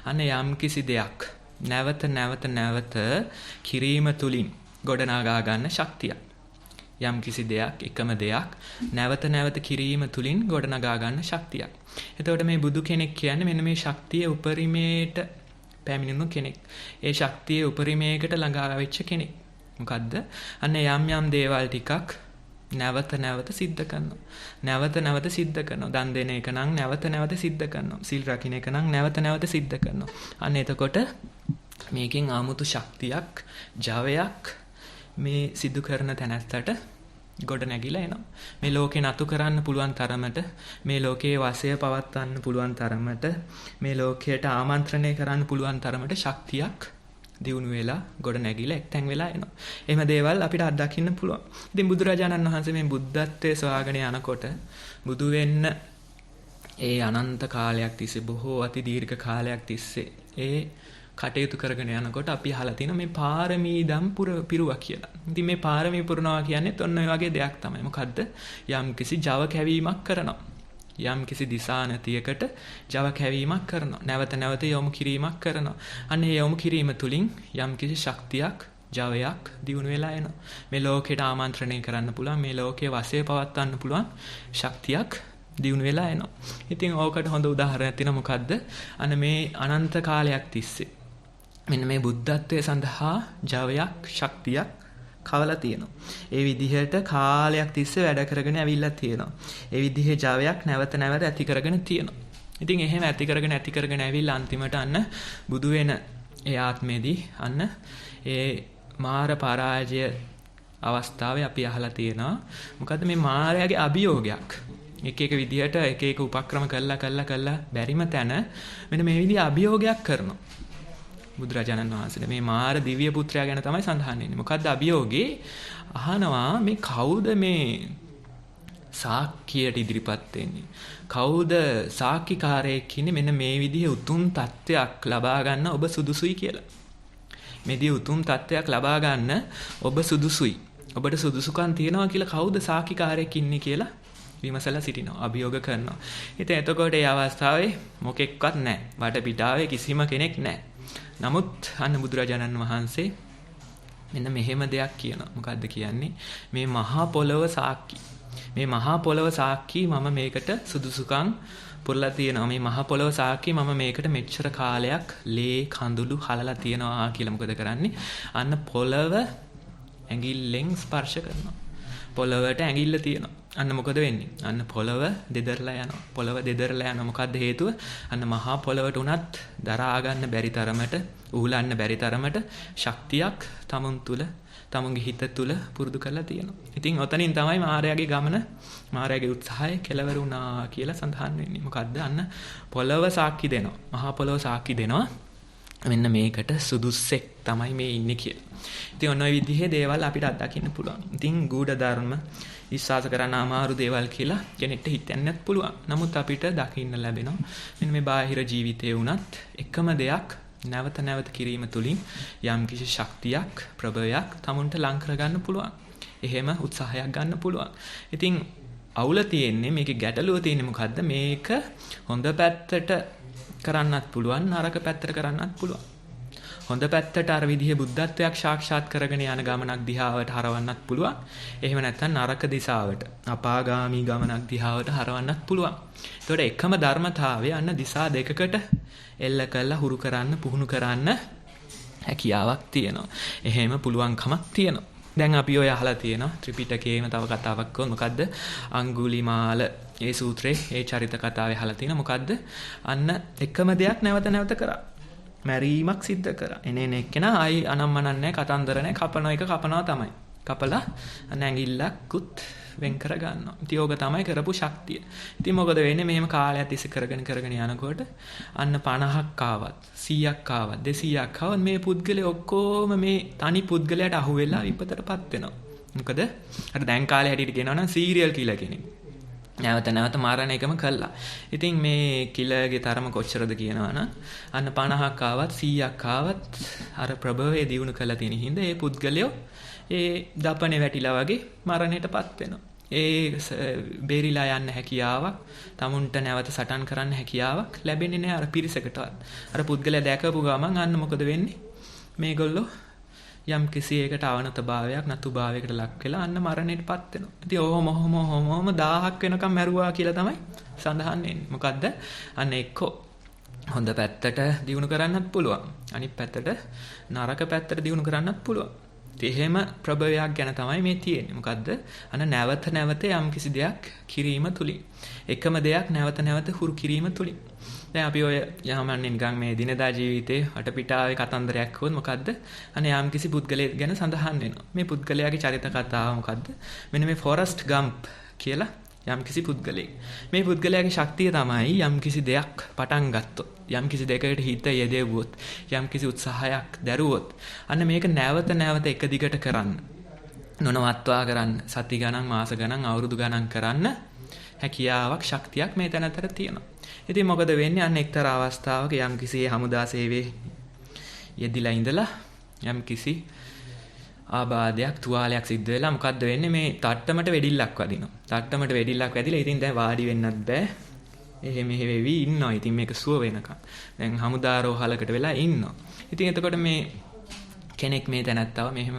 අන්න යම්කිසි දෙයක් නැවත නැවත කිරීම තුලින් ගොඩනගා ගන්න ශක්තියක්. යම් කිසි දෙයක්, එකම දෙයක් නැවත කිරීම තුලින් ගොඩනගා ගන්න ශක්තියක්. එතකොට මේ බුදු කෙනෙක් කියන්නේ මෙන්න මේ ශක්තිය උපරිමයට පැමිණුණු කෙනෙක්. ඒ ශක්තිය උපරිමයකට ළඟා වෙච්ච කෙනෙක්. මොකද්ද? අන්න යම් දේවල් ටිකක් නැවත නැවත සිද්ධ කරනවා. නැවත නැවත සිද්ධ කරනවා. දන් දෙන එක නම් නැවත නැවත සිද්ධ කරනවා. සිල් රකින්න එක නම් නැවත නැවත සිද්ධ කරනවා. අන්න එතකොට මේකෙන් ආමුතු ශක්තියක්, ජවයක් මේ සිදු කරන තැනැත්තට ගොඩ නැගිලා එනවා. මේ ලෝකේ නතු කරන්න පුළුවන් තරමට, මේ ලෝකයේ වාසය පවත්වන්න පුළුවන් තරමට, මේ ලෝකයට ආමන්ත්‍රණය කරන්න පුළුවන් තරමට ශක්තියක් දියුණු වෙලා ගොඩ නැගිලා එක්තැන් වෙලා එනවා. එහෙම දේවල් අපිට අත්දකින්න පුළුවන්. ඉතින් බුදුරජාණන් වහන්සේ මේ බුද්ධත්වයේ සොයාගෙන යනකොට බුදු වෙන්න ඒ අනන්ත කාලයක් තිස්සේ, බොහෝ අති දීර්ඝ කාලයක් තිස්සේ ඒ කටයුතු කරගෙන යනකොට අපි අහලා තියෙන මේ පාරමී දම් පිරුවා කියලා. ඉතින් මේ පාරමී පුරනවා කියන්නේත් ඔන්න ඔය වගේ දෙයක් තමයි. මොකද්ද? යම්කිසි ජව කැවීමක් කරනවා. යම්කිසි දිසානතියකට ජව කැවීමක් කරනවා. නැවත නැවත යොමු කිරීමක් කරනවා. අන්න ඒ යොමු කිරීම තුලින් යම්කිසි ශක්තියක්, ජවයක් දියුණු වෙලා එනවා. මේ ලෝකයට ආමන්ත්‍රණය කරන්න පුළුවන්, මේ ලෝකයේ වාසය පවත්වන්න පුළුවන් ශක්තියක් දියුණු වෙලා එනවා. ඉතින් ඕකට හොඳ උදාහරණයක් තියෙනවා. මොකද්ද? අන්න මේ අනන්ත කාලයක් තිස්සේ මෙන්න මේ බුද්ධත්වයේ සඳහා ජවයක්, ශක්තියක් කවලා තියෙනවා. ඒ විදිහට කාලයක් තිස්සේ වැඩ කරගෙන ඇවිල්ලා තියෙනවා. ඒ විදිහේ ජවයක් නැවත නැවත ඇති කරගෙන තියෙනවා. ඉතින් එහෙම ඇති කරගෙන ඇවිල්ලා අන්තිමට අන්න බුදු වෙන ඒ ආත්මෙදී අන්න ඒ මාර පරාජය අවස්ථාවේ අපි අහලා තියෙනවා. මොකද්ද මේ මායාවේ අභියෝගයක්. එක එක විදිහට එක එක උපක්‍රම කළා බැරිම තැන මෙන්න මේ විදිහ අභියෝගයක් කරනවා. බුදුරජාණන් වහන්සේ මේ මාර දිව්‍ය පුත්‍රයා ගැන තමයි සඳහන් වෙන්නේ. මොකද්ද අභියෝගේ? අහනවා මේ කවුද මේ සාක්කියට ඉදිරිපත් වෙන්නේ? කවුද සාක්කිකාරයෙක් ඉන්නේ මෙන්න මේ විදිහේ උතුම් තත්ත්වයක් ලබා ගන්න ඔබ සුදුසුයි කියලා. මේදී උතුම් තත්ත්වයක් ලබා ගන්න ඔබ සුදුසුයි. ඔබට සුදුසුකම් තියෙනවා කියලා කවුද සාක්කිකාරයෙක් ඉන්නේ කියලා විමසලා සිටිනවා, අභියෝග කරනවා. ඉතින් එතකොට ඒ අවස්ථාවේ මොකෙක්වත් නැහැ. වටපිටාවේ කිසිම කෙනෙක් නැහැ. නමුත් අන්න බුදුරජාණන් වහන්සේ මෙන්න මෙහෙම දෙයක් කියනවා. මොකද්ද කියන්නේ? මේ මහා පොළව සාක්කි. මේ මහා පොළව සාක්කි මම මේකට සුදුසුකම් පුරලා තියෙනවා. මේ මහා පොළව සාක්කි මම මේකට මෙච්චර කාලයක් ලේ කඳුළු හලලා තියෙනවා කියලා. මොකද කරන්නේ? අන්න පොළව ඇඟිල්ලෙන් ස්පර්ශ කරනවා. පොළවට ඇඟිල්ල තියෙනවා. අන්න මොකද වෙන්නේ? අන්න පොළව දෙදරලා යනවා. පොළව දෙදරලා යනවා. මොකද්ද හේතුව? අන්න මහා පොළවට උනත් දරා ගන්න බැරි තරමට, උහුලන්න බැරි තරමට ශක්තියක් තමුන් තුල, තමුන්ගේ හිත තුල පුරුදු කරලා තියෙනවා. ඉතින් ඔතනින් තමයි මායාවේ ගමන, මායාවේ උත්සාහය කෙලවර වුණා කියලා සඳහන් වෙන්නේ. මොකද්ද? අන්න පොළව සාක්ෂි දෙනවා. මහා පොළව සාක්ෂි දෙනවා. මෙන්න මේකට සුදුස්සෙක් තමයි මේ ඉන්නේ කියලා. ඉතින් ඔන්න ඔය විදිහේ දේවල් අපිට අත්දකින්න පුළුවන්. ඉතින් ගුඪ ධර්ම විශ්වාස කරන්න අමාරු දේවල් කියලා කෙනෙක්ට හිතන්නත් පුළුවන්. නමුත් අපිට දකින්න ලැබෙනවා මෙන්න මේ බාහිර ජීවිතේ වුණත් එකම දෙයක් නැවත නැවත කිරීම තුළින් යම්කිසි ශක්තියක්, ප්‍රබවයක් තමුන්ට ලං කරගන්න පුළුවන්. එහෙම උත්සාහයක් ගන්න පුළුවන්. ඉතින් අවුල තියෙන්නේ, මේකේ ගැටලුව තියෙන්නේ මොකද්ද? මේක හොඳ පැත්තට කරන්නත් පුළුවන්, නරක පැත්තට කරන්නත් පුළුවන්. හොඳ පැත්තට අර විදිහේ බුද්ධත්වයක් සාක්ෂාත් කරගෙන යන ගමනක් දිහාවට හරවන්නත් පුළුවන්. එහෙම නැත්නම් නරක දිශාවට, අපාගාමී ගමනක් දිහාවට හරවන්නත් පුළුවන්. ඒතකොට එකම ධර්මතාවය අන්න දිශා දෙකකට එල්ල කරලා හුරු කරන්න, පුහුණු කරන්න හැකියාවක් තියෙනවා. එහෙම පුළුවන්කමක් තියෙනවා. දැන් අපි ඔය අහලා තියෙනවා ත්‍රිපිටකයේම තව කතාවක් කොහොමද? මොකද්ද? අඟුලිමාල ඒ සූත්‍රයේ ඒ චරිත කතාවේ අහලා තියෙනවා. මොකද්ද? අන්න එකම දෙයක් නැවත නැවත කරා. මැරීමක් සිද්ධ කරා. එනේ එක්කෙනා ආයි අනම්මනක් නැහැ, කතන්දර නැහැ, කපන එක කපනවා තමයි. කපලා ඇඟිල්ලකුත් වෙන් කර ගන්නවා. ඉතින් ඕක තමයි කරපු ශක්තිය. ඉතින් මොකද වෙන්නේ? මෙහෙම කාලයක් තිස්සේ කරගෙන යනකොට අන්න 50ක් ආවත්, 100ක් ආවත්, 200ක් ආවත් මේ පුද්ගලයා ඔක්කොම මේ තනි පුද්ගලයාට අහු වෙලා විපතටපත් වෙනවා. මොකද අර දැන් කාලේ හැටියට කියනවා නම් සීරියල් කිලර් කෙනෙක්. නැවත මාරණ එකම කළා. ඉතින් මේ කිලර්ගේ තරම කොච්චරද කියනවා නම් අන්න 50ක් ආවත් 100ක් ආවත් අර ප්‍රභවයේ දියුණු කළා තියෙන හින්දා ඒ පුද්ගලයෝ ඒ දපනේ වැටිලා වගේ මරණයටපත් වෙනවා. ඒ බේරිලා යන්න හැකියාවක්, tamunට නැවත සටන් කරන්න හැකියාවක් ලැබෙන්නේ නැහැ අර පිරිසකටවත්. අර පුද්ගලයා දැකපු ගමන් අන්න මොකද වෙන්නේ? මේගොල්ලෝ යම් කිසි එකට අවනතභාවයක්, නතුභාවයකට ලක් වෙලා අන්න මරණයටපත් වෙනවා. ඉතින් ඔහොම 1000ක් වෙනකම් මැරුවා කියලා තමයි සඳහන් වෙන්නේ. මොකද්ද? අන්න එක්කෝ හොඳ පැත්තට දියුණු කරන්නත් පුළුවන්. අනිත් පැත්තට නරක පැත්තට දියුණු කරන්නත් පුළුවන්. එහෙම ප්‍රභවයක් ගැන තමයි මේ තියෙන්නේ. මොකද්ද? අන්න නැවත නැවත යම් කිසි දෙයක් කිරීම තුලින්. එකම දෙයක් නැවත නැවත හුරු කිරීම තුලින්. දැන් අපි ඔය යහමන්නේ නිකන් මේ දිනදා ජීවිතේ වටපිටාවේ කතන්දරයක් හොත් මොකද්ද? අනේ යම් කිසි පුද්ගලයෙක් ගැන සඳහන් වෙනවා. මේ පුද්ගලයාගේ චරිත කතාව මොකද්ද? මෙන්න මේ ෆොරස්ට් ගම්ප් කියලා යම් කිසි පුද්ගලයෙක්. මේ පුද්ගලයාගේ ශක්තිය තමයි යම් කිසි දෙයක් පටන් ගත්තොත්, යම් කිසි දෙයකට හිත යෙදෙව්වොත්, යම් කිසි උත්සාහයක් දැරුවොත්, අන්න මේක නැවත නැවත එක දිගට කරන්න. නොනවත්වා කරන්න, සති ගණන්, මාස ගණන්, අවුරුදු ගණන් කරන්න හැකියාවක්, ශක්තියක් මේ තැනතර තියෙනවා. ඉතින් මොකද වෙන්නේ? අන්න එක්තරා අවස්ථාවක යම් කිසි හමුදා සේවයේ යෙදිලා ඉඳලා යම් කිසි ආබාධයක්, තුවාලයක් සිද්ධ වෙලා මොකද්ද වෙන්නේ? මේ තට්ටමට වෙඩිල්ලක් වදිනවා. තට්ටමට වෙඩිල්ලක් වැදිලා ඉතින් දැන් වාඩි වෙන්නත් බෑ. මෙහෙ වෙවි ඉන්නවා. ඉතින් මේක සුව වෙනකන්. දැන් හමුදා රෝහලකට වෙලා ඉන්නවා. ඉතින් එතකොට මේ කෙනෙක් මේ තැනත්තව මෙහෙම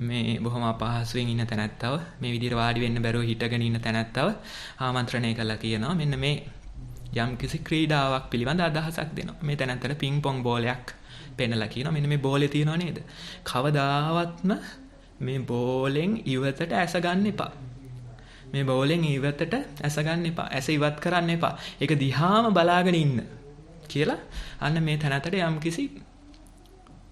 මේ බොහොම අපහසුයෙන් ඉන්න තැනත්තව මේ විදිහට වාඩි වෙන්න බැරුව හිටගෙන ඉන්න තැනත්තව ආමන්ත්‍රණය කළා කියනවා. මෙන්න මේ යම් කිසි ක්‍රීඩාවක් පිළිබඳ අදහසක් දෙනවා. මේ තැනත්තට පිං පොං බෝලයක් පෙන්නලා කියනවා. මෙන්න මේ බෝලේ තියෙනව නේද? කවදාවත්ම මේ බෝලෙන් ඉවතට ඇස ගන්න එපා. මේ බෝලෙන් ඉවතට ඇස ගන්න එපා. ඇස ඉවත් කරන්න එපා. ඒක දිහාම බලාගෙන ඉන්න කියලා අන්න මේ තැනතට යම් කිසි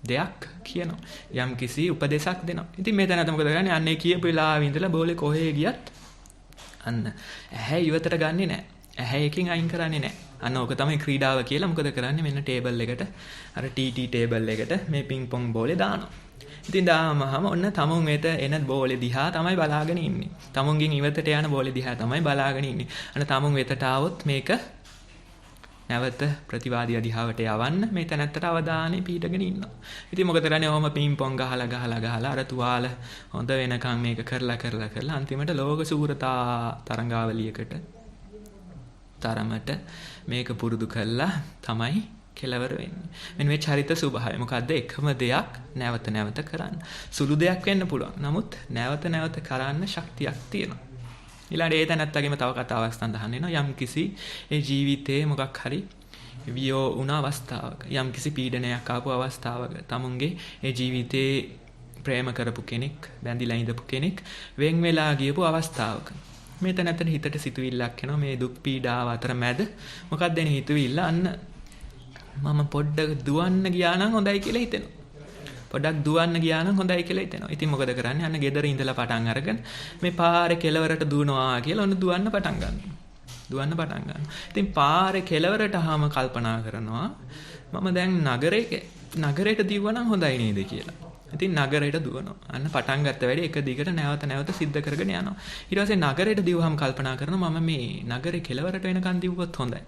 දෙයක් කියනවා. යම් කිසි උපදේශක් දෙනවා. ඉතින් මේ තැනත මොකද කරන්නේ? අන්න ඒ කියපු වෙලාවෙ ඉඳලා බෝලේ කොහේ ගියත් අන්න ඇහැ ඉවතට ගන්නෙ නැහැ. ඇහැ එකකින් අයින් කරන්නේ නැහැ. අන්න ඕක තමයි ක්‍රීඩාව කියලා. මොකද කරන්නේ? මෙන්න ටේබල් එකට, අර TT ටේබල් එකට මේ පිං පොං බෝලේ දානවා. ඉතින් දාමහම ඔන්න තමුන් වෙත එන බෝලේ දිහා තමයි බලාගෙන ඉන්නේ. තමුන්ගෙන් ඉවතට යන බෝලේ දිහා තමයි බලාගෙන ඉන්නේ. අන්න තමුන් වෙතට આવොත් මේක නැවත ප්‍රතිවාදී දිහාවට යවන්න මේ තැනත්තට අවධානය පිහිටගෙන ඉන්නවා. ඉතින් මොකද කරන්නේ? ඔහම පිං පොං ගහලා අර තුවාල හොඳ වෙනකන් මේක කරලා අන්තිමට ලෝක සූරතා තරංගාවලියකට තරමට මේක පුරුදු කළා තමයි කෙලවර වෙන්නේ. මෙන්න මේ චරිත ස්වභාවය මොකද්ද? එකම දෙයක් නැවත නැවත කරන්න. සුළු දෙයක් වෙන්න පුළුවන්. නමුත් නැවත නැවත කරන්න ශක්තියක් තියෙනවා. ඊළඟට ඒ තැනත්තගෙම තව කතාවක් සඳහන් වෙනවා. යම් කිසි ඒ ජීවිතයේ මොකක් හරි වියෝ වුණ අවස්ථාවක, යම් කිසි පීඩනයක් ආපු අවස්ථාවක, තමුන්ගේ ඒ ජීවිතේ ප්‍රේම කරපු කෙනෙක්, බැඳිලා ඉඳපු කෙනෙක් වෙන් වෙලා ගියපු අවස්ථාවක මේ තැනත්තට හිතට සිතුවිල්ලක් එනවා. මේ දුක් පීඩාව අතර මැද මොකක්ද එන හිතුවිල්ල? අන්න මම පොඩ්ඩක් දුවන්න ගියා නම් හොඳයි කියලා හිතෙනවා. පොඩ්ඩක් දුවන්න ගියා නම් හොඳයි කියලා හිතෙනවා. ඉතින් මොකද කරන්නේ? අන්න ගෙදර ඉඳලා පටන් අරගෙන මේ පාරේ කෙළවරට දුවනවා කියලා ඔන්න දුවන්න පටන් ගන්නවා. ඉතින් පාරේ කෙළවරට ආවම කල්පනා කරනවා මම දැන් නගරයට දිව්වනම් හොඳයි නේද කියලා. ඉතින් නගරයට දුවනවා. අන්න පටන් ගත්ත වැඩේ එක දිගට නැවත සිද්ධ කරගෙන යනවා. ඊට පස්සේ නගරයට දිව්වහම කල්පනා කරනවා මම මේ නගරේ කෙළවරට වෙනකන් දිව්වොත් හොඳයි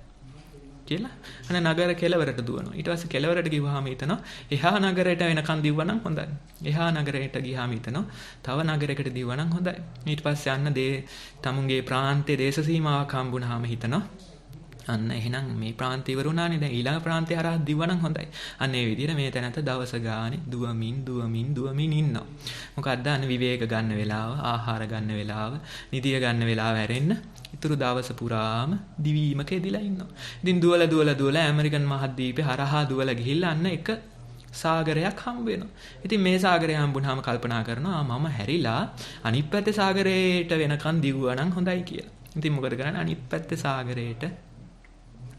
කියලා. අන්න නගර කෙළවරට දුවනවා. ඊට පස්සේ කෙළවරට ගිහුවාම හිතනවා එහා නගරයට වෙනකන් දිව්වනම් හොඳයි. එහා නගරයට ගියාම හිතනවා තව නගරයකට දිව්වනම් හොඳයි. ඊට පස්සේ අන්න තමුන්ගේ ප්‍රාන්තයේ දේශ සීමාවක් හම්බුනහම හිතනවා අන්න එහෙනම් මේ ප්‍රාන්තය ඉවර වුණානේ, දැන් ඊළඟ ප්‍රාන්තය හරහා දිව්වනම් හොඳයි. අන්න ඒ විදිහට මේ තැනට දවස ගානේ දුවමින් ඉන්නවා. මොකක්ද? අන්න විවේක ගන්න වෙලාව, ආහාර ගන්න වෙලාව, නිදිය ගන්න වෙලාව හැරෙන්න ඉතුරු දවස පුරාම දිවීමක යෙදিলা ඉන්නවා. ඉතින් දුවලා ඇමරිකන් මහද්වීපේ හරහා දුවලා ගිහිල්ලා අන්න එක සාගරයක් හම්බ වෙනවා. ඉතින් මේ සාගරය හම්බුනහම කල්පනා කරනවා මම හැරිලා අනිත් පැත්තේ සාගරයට වෙනකන් දිව්වනම් හොඳයි කියලා. ඉතින් මොකද කරන්නේ? අනිත් පැත්තේ සාගරයට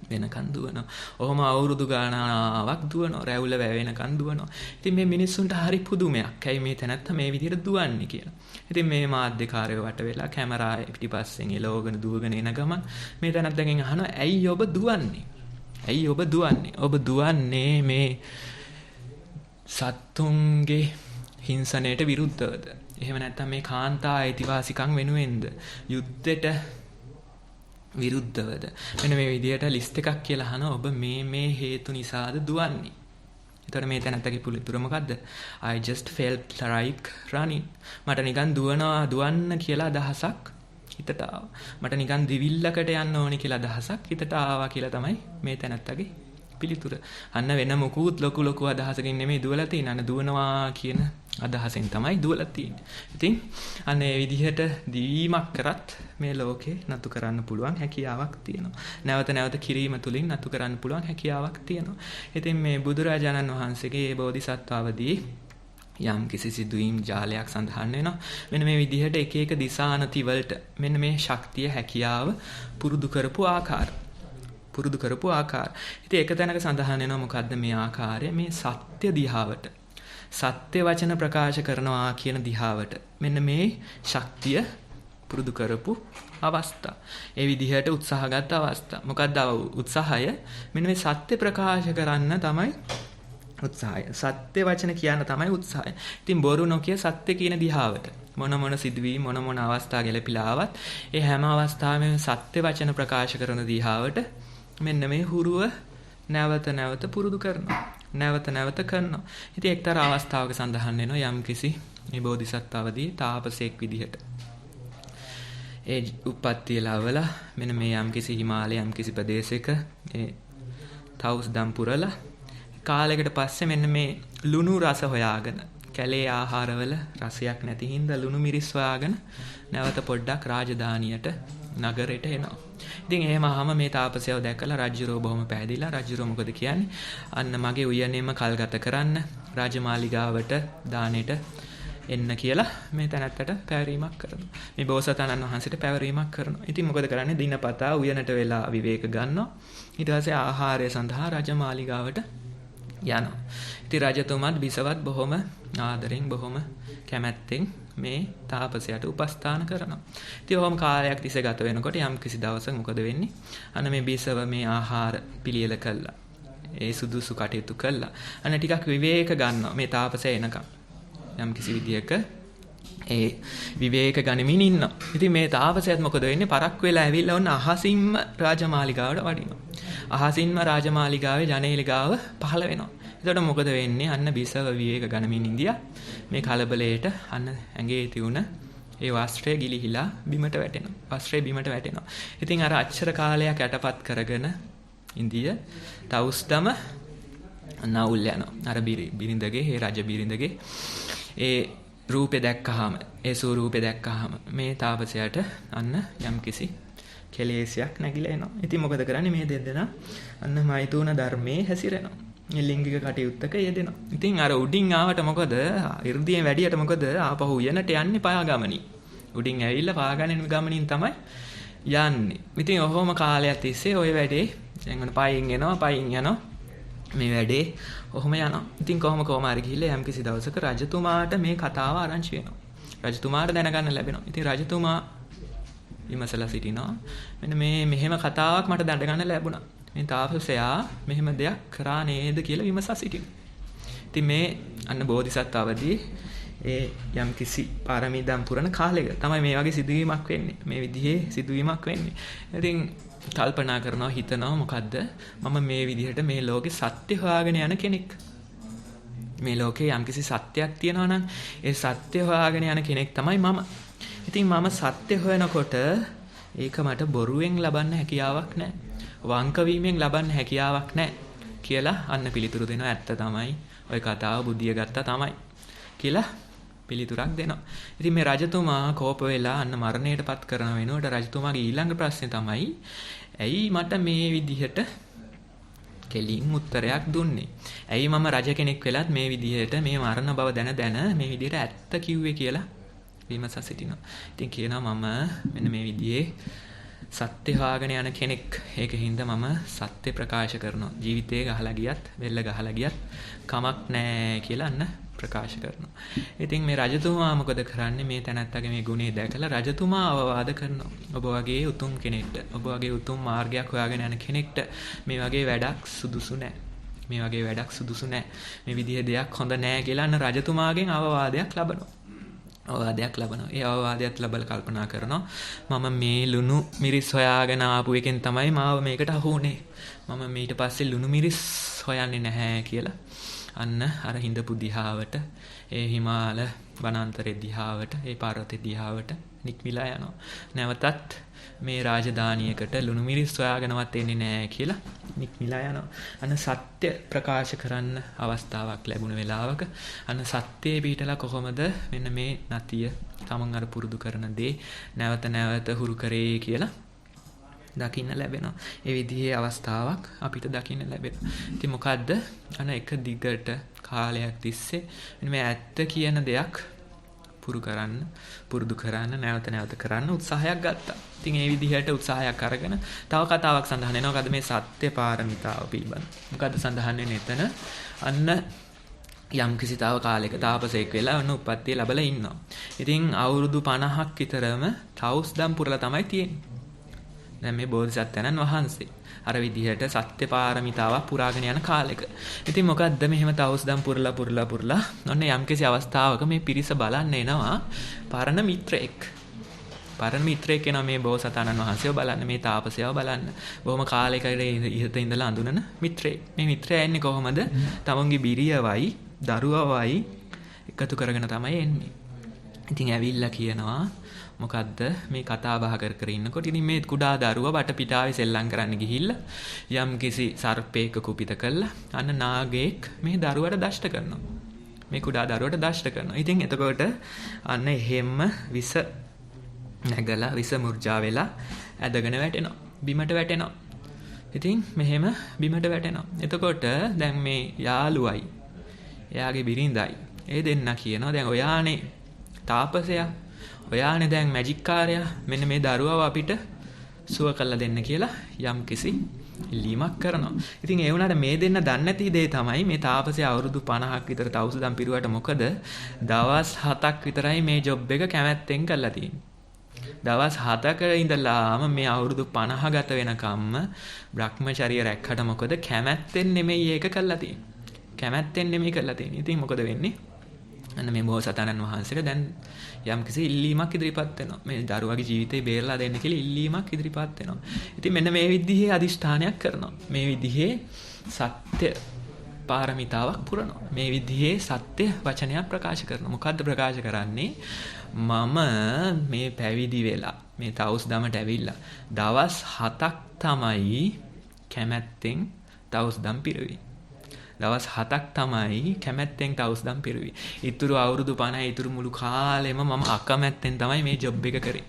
වෙනකන් දුවනවා. ඔහොම අවුරුදු ගණනාවක් දුවනවා. රැවුල වැවෙනකන් දුවනවා. ඉතින් මේ මිනිස්සුන්ට හරි පුදුමයක්. ඇයි මේ තැනත්තා මේ විදිහට දුවන්නේ කියලා. ඉතින් මේ මාධ්‍යකාරයෝ වට වෙලා කැමරා පිටිපස්සෙන් එලවගෙන දුවගෙන එන ගමන් මේ තැනත්තගෙන් අහනවා ඇයි ඔබ දුවන්නේ? ඔබ දුවන්නේ මේ සත්තුන්ගේ හිංසනයට විරුද්ධවද? එහෙම නැත්නම් මේ කාන්තා අයිතිවාසිකම් වෙනුවෙන්ද? යුද්ධයට විරුද්ධවද? මෙන්න මේ විදිහට ලිස්ට් එකක් කියලා අහනවා ඔබ මේ හේතු නිසාද දුවන්නේ? එතකොට මේ තැනත්තගේ පුලිතුර මොකද්ද? I just felt like running. මට නිකන් දුවන්න කියලා අදහසක් හිතට ආවා. මට නිකන් දිවිල්ලකට යන්න ඕනි කියලා අදහසක් හිතට ආවා කියලා තමයි මේ තැනත්තගේ පිළිතුර. අන්න වෙන මොකුත් ලොකු අදහසකින් නෙමෙයි දුවලා තියෙන්නේ. අන්න දුවනවා කියන අදහසෙන් තමයි දුවලා තියෙන්නේ. ඉතින් අන්න ඒ විදිහට දිවීමක් කරත් මේ ලෝකේ නතු කරන්න පුළුවන් හැකියාවක් තියෙනවා. නැවත කිරීම තුලින් නතු කරන්න පුළුවන් හැකියාවක් තියෙනවා. ඉතින් මේ බුදුරජාණන් වහන්සේගේ බෝධිසත්ව අවදී යම් කිසි සිදුවීම් ජාලයක් සඳහන් වෙනවා. මෙන්න මේ විදිහට එක එක දිශානති වලට මෙන්න මේ ශක්තිය හැකියාව පුරුදු කරපු ආකාර. ඉතින් එක තැනක සඳහන් වෙනවා මොකද්ද මේ ආකාරය? මේ සත්‍ය දිහාවට. සත්‍ය වචන ප්‍රකාශ කරනවා කියන දිහාවට. මෙන්න මේ ශක්තිය පුරුදු කරපු අවස්ථා. ඒ විදිහට උත්සාහගත් අවස්ථා. මොකක්ද උත්සාහය? මෙන්න මේ සත්‍ය ප්‍රකාශ කරන්න තමයි උත්සාහය. සත්‍ය වචන කියන්න තමයි උත්සාහය. ඉතින් බොරු නොකිය සත්‍ය කියන දිහාවට මොන සිදුවීම් මොන අවස්ථා ගැලපිලා ආවත් ඒ හැම අවස්ථාවෙම සත්‍ය වචන ප්‍රකාශ කරන දිහාවට මෙන්න මේ හුරුව නැවත පුරුදු කරනවා. නැවත කරනවා. ඉතින් එක්තරා අවස්ථාවක සඳහන් වෙනවා යම්කිසි මේ බෝධිසත්වවදී තාපසයෙක් විදිහට ඒ උප්පත්තිය ලැබලා මෙන්න මේ යම්කිසි හිමාලය යම්කිසි ප්‍රදේශයක ඒ තවුස් දම් පුරලා කාලයකට පස්සේ මෙන්න මේ ලුණු රස හොයාගෙන කැලේ ආහාරවල රසයක් නැති හින්දා ලුණු මිරිස් හොයාගෙන නැවත පොඩ්ඩක් රාජධානියට නගරයට එනවා. ඉතින් එහෙමම මේ තාපසයව දැකලා රජුරෝ බොහොම පැහැදිලා රජුරෝ මොකද කියන්නේ? අන්න මගේ උයනේම කල්ගත කරන්න රාජමාලිගාවට දානෙට එන්න කියලා මේ තැනැත්තට පැවරීමක් කරනවා. මේ බෝසතාණන් වහන්සේට පැවරීමක් කරනවා. ඉතින් මොකද කරන්නේ? දිනපතා උයනට වෙලා විවේක ගන්නවා. ඊට පස්සේ ආහාරය සඳහා රාජමාලිගාවට යනවා. ඉතින් රජතුමාත් බිසවත් බොහොම ආදරෙන් බොහොම කැමැත්තෙන් මේ තාපසයාට උපස්ථාන කරනවා. ඉතින් ඔහොම කාලයක් තිස්සේ ගත වෙනකොට යම් කිසි දවසක මොකද වෙන්නේ? අන්න මේ බිසව මේ ආහාර පිළියෙල කළා. ඒ සුදුසු කටයුතු කළා. අන්න ටිකක් විවේක ගන්නවා මේ තාපසයා එනකම්. යම් කිසි විදියක ඒ විවේක ගනිමින් ඉන්නවා. ඉතින් මේ තාපසයාත් මොකද වෙන්නේ? පරක් වෙලා ඇවිල්ලා ඔන්න අහසින්ම රාජමාලිගාවට වඩිනවා. අහසින්ම රාජමාලිගාවේ ජනේල ගාව පහළ වෙනවා. එතකොට මොකද වෙන්නේ? අන්න බිසව විවේක ගනිමින් ඉඳියා. මේ කලබලයට අන්න ඇඟේ තියුණ ඒ වස්ත්‍රය ගිලිහිලා බිමට වැටෙනවා. ඉතින් අර අච්චර කාලයක් යටපත් කරගෙන ඉන්දිය තවුස්දම නවුල් යනවා. අර බිරිඳගේ ඒ රජ බිරිඳගේ ඒ රූපේ දැක්කහම ඒ ස්වරූපේ දැක්කහම මේ තාපසයාට අන්න යම්කිසි කෙලෙසයක් නැగిලා එනවා. ඉතින් මොකද කරන්නේ? මේ දෙදෙනා අන්න මෛතුන ධර්මයේ හැසිරෙනවා. ලිංගික කටයුත්තක යෙදෙනවා. ඉතින් අර උඩින් ආවට මොකද? 이르දියෙන් වැඩියට මොකද? ආපහු උයනට යන්නේ පාගමනින්. උඩින් ඇවිල්ලා පාගමනින් ගමනින් තමයි යන්නේ. ඉතින් ඔහොම කාලයක් තිස්සේ ওই වැඩේ දැන් පයින් යනවා. මේ වැඩේ ඔහොම යනවා. ඉතින් කොහොම හරි ගිහිල්ලා යම්කිසි දවසක රජතුමාට මේ කතාව ආරංචි වෙනවා. රජතුමාට දැනගන්න ලැබෙනවා. ඉතින් රජතුමා විමසලා සිටිනවා. මෙහෙම කතාවක් මට දැනගන්න ලැබුණා. මේ තාපසයා මෙහෙම දෙයක් කරා නේද කියලා විමසා සිටිනවා. ඉතින් මේ අන්න බෝධිසත්වවදී ඒ යම්කිසි පාරමීදම් පුරන කාලෙක තමයි මේ වගේ සිදුවීමක් වෙන්නේ. මේ විදිහේ සිදුවීමක් වෙන්නේ. ඉතින් කල්පනා කරනවා හිතනවා මොකද්ද? මම මේ විදිහට මේ ලෝකේ සත්‍ය හොයාගෙන යන කෙනෙක්. මේ ලෝකේ යම්කිසි සත්‍යයක් තියෙනවා නම් ඒ සත්‍ය හොයාගෙන යන කෙනෙක් තමයි මම. ඉතින් මම සත්‍ය හොයනකොට ඒක මට බොරුවෙන් ලබන්න හැකියාවක් නැහැ. වංක වීමෙන් ලබන්න හැකියාවක් නැහැ කියලා අන්න පිළිතුරු දෙනවා. ඇත්ත තමයි. ওই කතාව බුද්ධිය ගත්තා තමයි කියලා පිළිතුරක් දෙනවා. ඉතින් මේ රජතුමා කෝප වෙලා අන්න මරණයටපත් කරන වෙනකොට රජතුමාගේ ඊළඟ ප්‍රශ්නේ තමයි ඇයි මට මේ විදිහට කෙලින් උත්තරයක් දුන්නේ? ඇයි මම රජ කෙනෙක් වෙලත් මේ විදිහට මේ මරණ බව දැන මේ විදිහට ඇත්ත කිව්වේ කියලා විමසා සිටිනවා. ඉතින් කියනවා මම මෙන්න මේ විදිහේ සත්‍ය හොයාගෙන යන කෙනෙක්. ඒකින්ද මම සත්‍ය ප්‍රකාශ කරනවා. ජීවිතේ ගහලා ගියත්, වෙල්ල ගහලා ගියත් කමක් නැහැ කියලා අන්න ප්‍රකාශ කරනවා. ඉතින් මේ රජතුමා මොකද කරන්නේ? මේ තැනැත්තගේ මේ ගුණේ දැකලා රජතුමා අවවාද කරනවා. ඔබ වගේ උතුම් කෙනෙක්ට, ඔබ වගේ උතුම් මාර්ගයක් හොයාගෙන යන කෙනෙක්ට මේ වගේ වැඩක් සුදුසු නැහැ. මේ විදිහේ දෙයක් හොඳ නැහැ කියලා අන්න රජතුමාගෙන් අවවාදයක් ලබනවා. ඒ අවවාදයක් ලැබලා කල්පනා කරනවා මම මේ ලුණු මිරිස් හොයාගෙන ආපු එකෙන් තමයි මාව මේකට අහු වුනේ. මම ඊට පස්සේ ලුණු මිරිස් හොයන්නේ නැහැ කියලා අන්න අර හිඳපු දිහාවට, ඒ හිමාල වනාන්තරයේ දිහාවට, ඒ පර්වතයේ දිහාවට නික්මිලා යනවා. නැවතත් මේ රාජධානියකට ලුණු මිරිස් හොයාගෙනවත් එන්නේ නැහැ කියලා නික්මිලා යනවා. අන්න සත්‍ය ප්‍රකාශ කරන්න අවස්ථාවක් ලැබුණ වෙලාවක අන්න සත්‍යයේ පිටලා කොහොමද මෙන්න මේ නතිය තමන් අර පුරුදු කරන දේ නැවත හුරු කරේ කියලා දකින්න ලැබෙනවා. ඒ විදිහේ අවස්ථාවක් අපිට දකින්න ලැබෙනවා. ඉතින් මොකද්ද? අන්න එක දිගට කාලයක් තිස්සේ මෙන්න මේ ඇත්ත කියන දෙයක් පුරුදු කරන්න නැවත කරන්න උත්සාහයක් ගත්තා. ඉතින් ඒ විදිහට උත්සාහයක් අරගෙන තව කතාවක් සඳහන් වෙනවා. මොකද මේ සත්‍ය පාරමිතාව පිළිබඳ. මොකද සඳහන් වෙන්නේ එතන අන්න යම් කිසි තව කාලයක තාපසයෙක් වෙලා ඔන්න උප්පත්තිය ලැබලා ඉන්නවා. ඉතින් අවුරුදු 50ක් විතරම තවුස්දම් පුරලා තමයි තියෙන්නේ. දැන් මේ බෝධිසත්වයන්න් වහන්සේ අර විදිහට සත්‍ය පාරමිතාවක් පුරාගෙන යන කාලෙක. ඉතින් මොකද්ද මෙහෙම තවුස්දම් පුරලා ඔන්න යම්කිසි අවස්ථාවක මේ පිරිස බලන්න එනවා පරණ මිත්‍රයෙක්. පරණ මිත්‍රයෙක් එනවා මේ බෝසතාණන් වහන්සේව බලන්න, මේ තාපසයව බලන්න. බොහොම කාලයකට ඉහත ඉඳලා අඳුනන මිත්‍රයෙක්. මේ මිත්‍රයා එන්නේ කොහොමද? තමන්ගේ බිරියවයි දරුවවයි එකතු කරගෙන තමයි එන්නේ. ඉතින් ඇවිල්ලා කියනවා මොකද්ද මේ කතා බහ කර ඉන්නකොට ඉතින් මේ කුඩා දරුවා වටපිටාවේ සෙල්ලම් කරන්න ගිහිල්ලා යම් කිසි සර්පේක කුපිත කළා අන්න නාගයෙක් මේ දරුවට දෂ්ට කරනවා. මේ කුඩා දරුවට දෂ්ට කරනවා. ඉතින් එතකොට අන්න එහෙම්ම විස නැගලා විස මුර්ජා වෙලා ඇදගෙන වැටෙනවා. බිමට වැටෙනවා. ඉතින් මෙහෙම බිමට වැටෙනවා. එතකොට දැන් මේ යාළුවයි එයාගේ බිරිඳයි ඒ දෙන්න කියනවා දැන් ඔයානේ තාපසයා ඔයානේ දැන් මැජික් කාර්යයා මෙන්න මේ දරුවව අපිට සුව කරලා දෙන්න කියලා යම් කිසි ඉල්ලීමක් කරනවා. ඉතින් ඒ වුණාට මේ දෙන්න දන්නේ නැති දේ තමයි මේ තාපසයා අවුරුදු 50ක් විතර තවුසුදම් පිරුවට මොකද දවස් 7ක් විතරයි මේ ජොබ් එක කැමැත්තෙන් කරලා තියෙන්නේ. දවස් 7ක ඉඳලාම මේ අවුරුදු 50 ගත වෙනකම්ම Brahmacharya රැක්කට මොකද කැමැත්තෙන් නෙමෙයි ඒක කරලා තියෙන්නේ. කැමැත්තෙන් නෙමෙයි කරලා තියෙන්නේ. ඉතින් මොකද වෙන්නේ? අන්න මේ බෝසතාණන් වහන්සේට දැන් යම්කිසි ඉල්ලීමක් ඉදිරිපත් වෙනවා. මේ දරුවගේ ජීවිතේ බේරලා දෙන්න කියලා ඉල්ලීමක් ඉදිරිපත් වෙනවා. ඉතින් මෙන්න මේ විදිහේ අදිෂ්ඨානයක් කරනවා. මේ විදිහේ සත්‍ය පාරමිතාවක් පුරනවා. මේ විදිහේ සත්‍ය වචනයක් ප්‍රකාශ කරනවා. මොකද්ද ප්‍රකාශ කරන්නේ? මම මේ පැවිදි වෙලා මේ තවුස්දමට ඇවිල්ලා දවස් 7ක් තමයි කැමැත්තෙන් තවුස්දම් පිරුවේ. දවස් 7ක් තමයි කැමැත්තෙන් තවුස්දම් පිරුවේ. ඊතුරු අවුරුදු 50 ඊතුරු මුළු කාලෙම මම අකමැත්තෙන් තමයි මේ ජොබ් එක කරේ.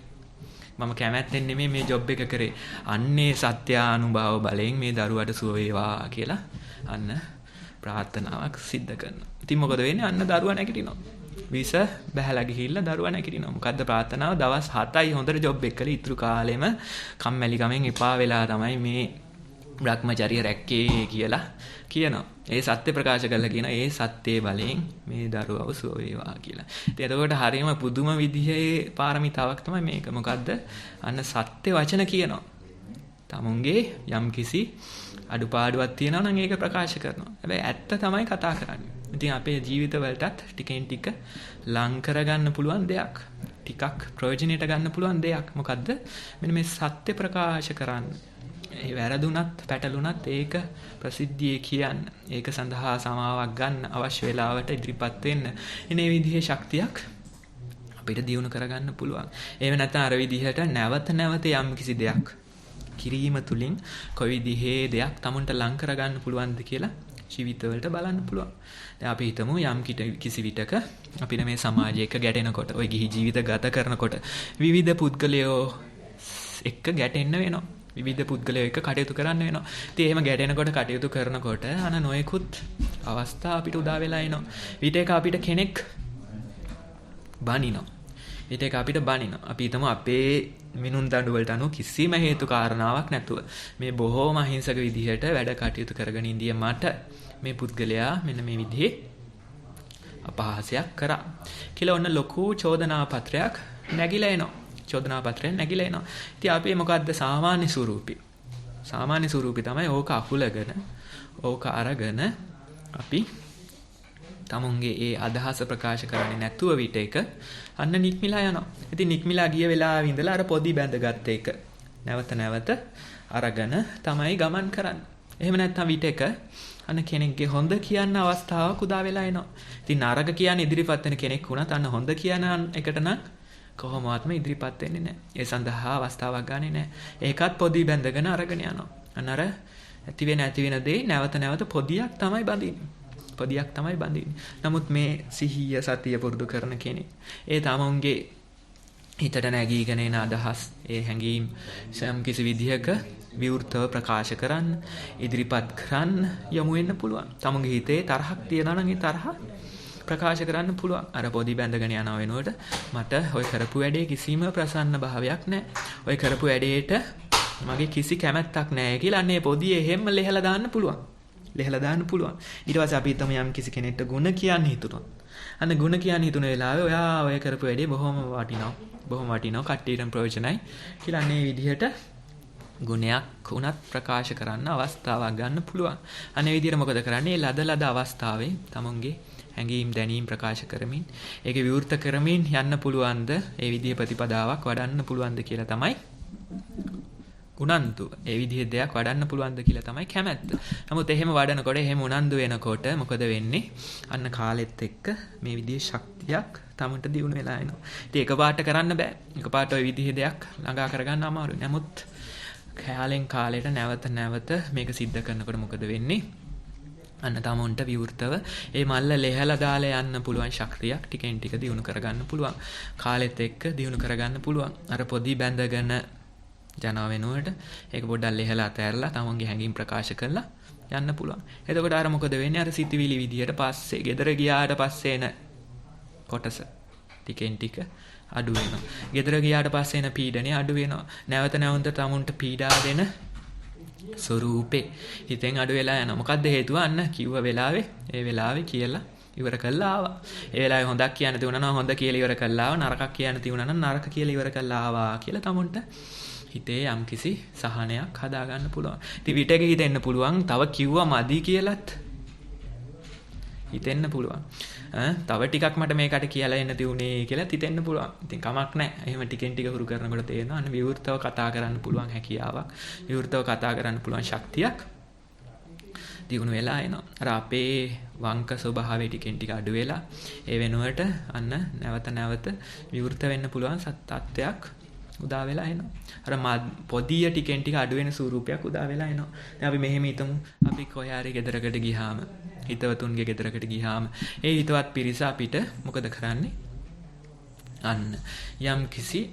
මම කැමැත්තෙන් නෙමෙයි මේ ජොබ් එක කරේ. අන්නේ සත්‍යානුභව බලයෙන් මේ දරුවට සුව වේවා කියලා අන්න ප්‍රාර්ථනාවක් සිද්ධ කරනවා. ඉතින් මොකද වෙන්නේ? අන්න දරුවා නැගිටිනවා. විස බහැලා ගිහිල්ලා දරුවා නැගිටිනවා. මොකද්ද ප්‍රාර්ථනාව? දවස් 7යි හොඳට ජොබ් එක කළේ. ඊතුරු කාලෙම කම්මැලි ගමෙන් එපා වෙලා තමයි මේ Brahmacharya රැක්කේ කියලා කියනවා. ඒ සත්‍ය ප්‍රකාශ කරලා කියන ඒ සත්‍යයේ බලයෙන් මේ දරුවව සුව වේවා කියලා. ඉතින් එතකොට හරියම පුදුම විදිහේ පාරමිතාවක් තමයි මේක. මොකද්ද? අන්න සත්‍ය වචන කියනවා. තමුන්ගේ යම්කිසි අඩුපාඩුවක් තියෙනවා නම් ඒක ප්‍රකාශ කරනවා. හැබැයි ඇත්ත තමයි කතා කරන්නේ. ඉතින් අපේ ජීවිතවලටත් ටිකෙන් ටික ලං කරගන්න පුළුවන් දෙයක්. ටිකක් ප්‍රයෝජනෙට ගන්න පුළුවන් දෙයක්. මොකද්ද? මෙන්න මේ සත්‍ය ප්‍රකාශ කරන්න. ඒ වැරදුනත් පැටලුනත් ඒක ප්‍රසිද්ධියේ කියන්න. ඒක සඳහා සමාවක් ගන්න අවශ්‍ය වෙලාවට ඉදිරිපත් වෙන්න. එනේ විදිහේ ශක්තියක් අපිට දියුණු කරගන්න පුළුවන්. එහෙම නැත්නම් අර විදිහට නැවත යම් කිසි දෙයක් කිරීම තුලින් කොයි විදිහේ දෙයක් tamunට ලං කරගන්න පුළුවන්ද කියලා ජීවිතවලට බලන්න පුළුවන්. දැන් අපි හිතමු යම් කිසි විටක අපිට මේ සමාජයක ගැටෙනකොට, ওই ගිහි ජීවිත ගත කරනකොට විවිධ පුද්ගලයෝ එක්ක ගැටෙන්න වෙනවා. විවිධ පුද්ගලයෝ එක්ක කටයුතු කරන්න වෙනවා. ඉතින් එහෙම ගැටෙනකොට කටයුතු කරනකොට අන නොයෙකුත් අවස්ථා අපිට උදා වෙලා එනවා. විටක අපිට කෙනෙක් බනිනවා. විටක අපිට බනිනවා. අපි හිතමු අපේ මිනුම් දඬු වලට අනුව කිසිම හේතු කාරණාවක් නැතුව මේ බොහෝම අහිංසක විදිහට වැඩ කටයුතු කරගෙන ඉඳිය මට මේ පුද්ගලයා මෙන්න මේ විදිහේ අපහාසයක් කරා කියලා ඔන්න ලොකු චෝදනා පත්‍රයක් නැගිලා එනවා. චෝදනා පත්‍රයෙන් නැගිලා එනවා. ඉතින් අපි මොකද්ද සාමාන්‍ය ස්වරූපي. සාමාන්‍ය ස්වරූපي තමයි ඕක අකුලගෙන ඕක අරගෙන අපි තමුන්ගේ ඒ අදහස ප්‍රකාශ කරන්නේ නැතුව විට එක අන්න නික්මිලා යනවා. ඉතින් නික්මිලා ගිය වෙලාවෙ ඉඳලා අර පොඩි බැඳගත්ත එක නැවත අරගෙන තමයි ගමන් කරන්නේ. එහෙම නැත්නම් විට එක අන්න කෙනෙක්ගේ හොඳ කියන්න අවස්ථාවක් උදා වෙලා එනවා. ඉතින් නරක කියන්නේ ඉදිරිපත් වෙන කෙනෙක් වුණත් අන්න හොඳ කියන එකට නම් කොහොමවත්ම ඉදිරිපත් වෙන්නේ නැහැ. ඒ සඳහා අවස්ථාවක් ගන්නෙ නැහැ. ඒකත් පොඩි බැඳගෙන අරගෙන යනවා. අන්න අර ඇති වෙන දේ නැවත පොදියක් තමයි බඳින්නේ. පොදියක් තමයි බඳින්නේ. නමුත් මේ සිහිය සතිය පුරුදු කරන කෙනෙක් ඒ තමන්ගේ හිතට නැගීගෙන එන අදහස්, ඒ හැඟීම් යම් කිසි විදිහක විවෘතව ප්‍රකාශ කරන්න, ඉදිරිපත් කරන්න යොමු වෙන්න පුළුවන්. තමුන්ගේ හිතේ තරහක් තියනවා නම් ඒ තරහ ප්‍රකාශ කරන්න පුළුවන්. අර පොඩි බැඳගෙන යන වෙනුවට මට ඔය කරපු වැඩේ කිසිම ප්‍රසන්න භාවයක් නැහැ. ඔය කරපු වැඩේට මගේ කිසි කැමැත්තක් නැහැ කියලා අන්නේ පොඩි එහෙම ලෙහලා දාන්න පුළුවන්. ලෙහලා දාන්න පුළුවන්. ඊට පස්සේ අපි හිතමු යම් කිසි කෙනෙක්ට ಗುಣ කියන්න හිතුණා. අන්න ಗುಣ කියන්න හිතුන වෙලාවේ ඔයා ඔය කරපු වැඩේ බොහොම වටිනවා. බොහොම වටිනවා. කට්ටියට ප්‍රයෝජනයි කියලා අන්නේ විදිහට ගුණයක් උනත් ප්‍රකාශ කරන්න අවස්ථාවක් ගන්න පුළුවන්. අනේ විදිහට මොකද කරන්නේ? ලද අවස්ථාවේ තමුන්ගේ හැඟීම් දැනීම් ප්‍රකාශ කරමින් ඒක විවෘත කරමින් යන්න පුළුවන්ද? ඒ විදිහේ ප්‍රතිපදාවක් වඩන්න පුළුවන්ද කියලා තමයි උනන්දු. ඒ විදිහේ දෙයක් වඩන්න පුළුවන්ද කියලා තමයි කැමැත්ත. නමුත් එහෙම වඩනකොට එහෙම උනන්දු වෙනකොට මොකද වෙන්නේ? අන්න කාලෙත් එක්ක මේ විදිහේ ශක්තියක් තමන්ට දියුණු වෙලා එනවා. ඉතින් එකපාරට කරන්න බෑ. එකපාරට ওই විදිහේ දෙයක් ළඟා කරගන්න අමාරුයි. නමුත් කාලෙන් කාලයට නැවත මේක සිද්ධ කරනකොට මොකද වෙන්නේ? අන්න තමන්ට විවෘතව ඒ මල්ල ලෙහලා දාලා යන්න පුළුවන් ශක්තියක් ටිකෙන් ටික දියුණු කරගන්න පුළුවන්. කාලෙත් එක්ක දියුණු කරගන්න පුළුවන්. අර පොඩි බැඳගෙන ජනව වෙනුවට ඒක පොඩ්ඩක් ලෙහලා අතහැරලා තමන්ගේ හැඟීම් ප්‍රකාශ කරලා යන්න පුළුවන්. එතකොට අර මොකද වෙන්නේ? අර සිතුවිලි විදියට පස්සේ ගෙදර ගියාට පස්සේ එන කොටස ටිකෙන් ටික අඩු වෙනවා. ගෙදර ගියාට පස්සේ එන පීඩනය අඩු වෙනවා. නැවත තමුන්ට පීඩා දෙන ස්වරූපේ හිතෙන් අඩු වෙලා යනවා. මොකද්ද හේතුව? අන්න කිව්ව වෙලාවේ ඒ වෙලාවේ කියලා ඉවර කළා ආවා. ඒ වෙලාවේ හොඳක් කියන්න තියුණා නම් හොඳ කියලා ඉවර කළා ආවා. නරකක් කියන්න තියුණා නම් නරක කියලා ඉවර කළා ආවා කියලා තමුන්ට හිතේ යම්කිසි සහනයක් හදාගන්න පුළුවන්. ඉතින් විටක හිතෙන්න පුළුවන් තව කිව්වා මදි කියලාත් හිතෙන්න පුළුවන්. තව ටිකක් මට මේකට කියලා එන්න තියුනේ කියලා හිතෙන්න පුළුවන්. ඉතින් කමක් නැහැ. එහෙම ටිකෙන් ටික හුරු කරනකොට තේරෙනවා අන්න විවෘතව කතා කරන්න පුළුවන් හැකියාවක්, විවෘතව කතා කරන්න පුළුවන් ශක්තියක් දියුණු වෙලා එනවා. අර අපේ වංක ස්වභාවය ටිකෙන් ටික අඩු වෙලා ඒ වෙනුවට අන්න නැවත විවෘත වෙන්න පුළුවන් සත්‍යයක් උදා වෙලා එනවා. අර පොදිය ටිකෙන් ටික අඩු වෙන ස්වරූපයක් උදා වෙලා එනවා. දැන් අපි මෙහෙම හිතමු. අපි කොහේ හරි ගෙදරකට ගියාම, හිතවතුන්ගේ ගෙදරකට ගියාම, ඒ හිතවත් පිරිස අපිට මොකද කරන්නේ? අන්න යම් කිසි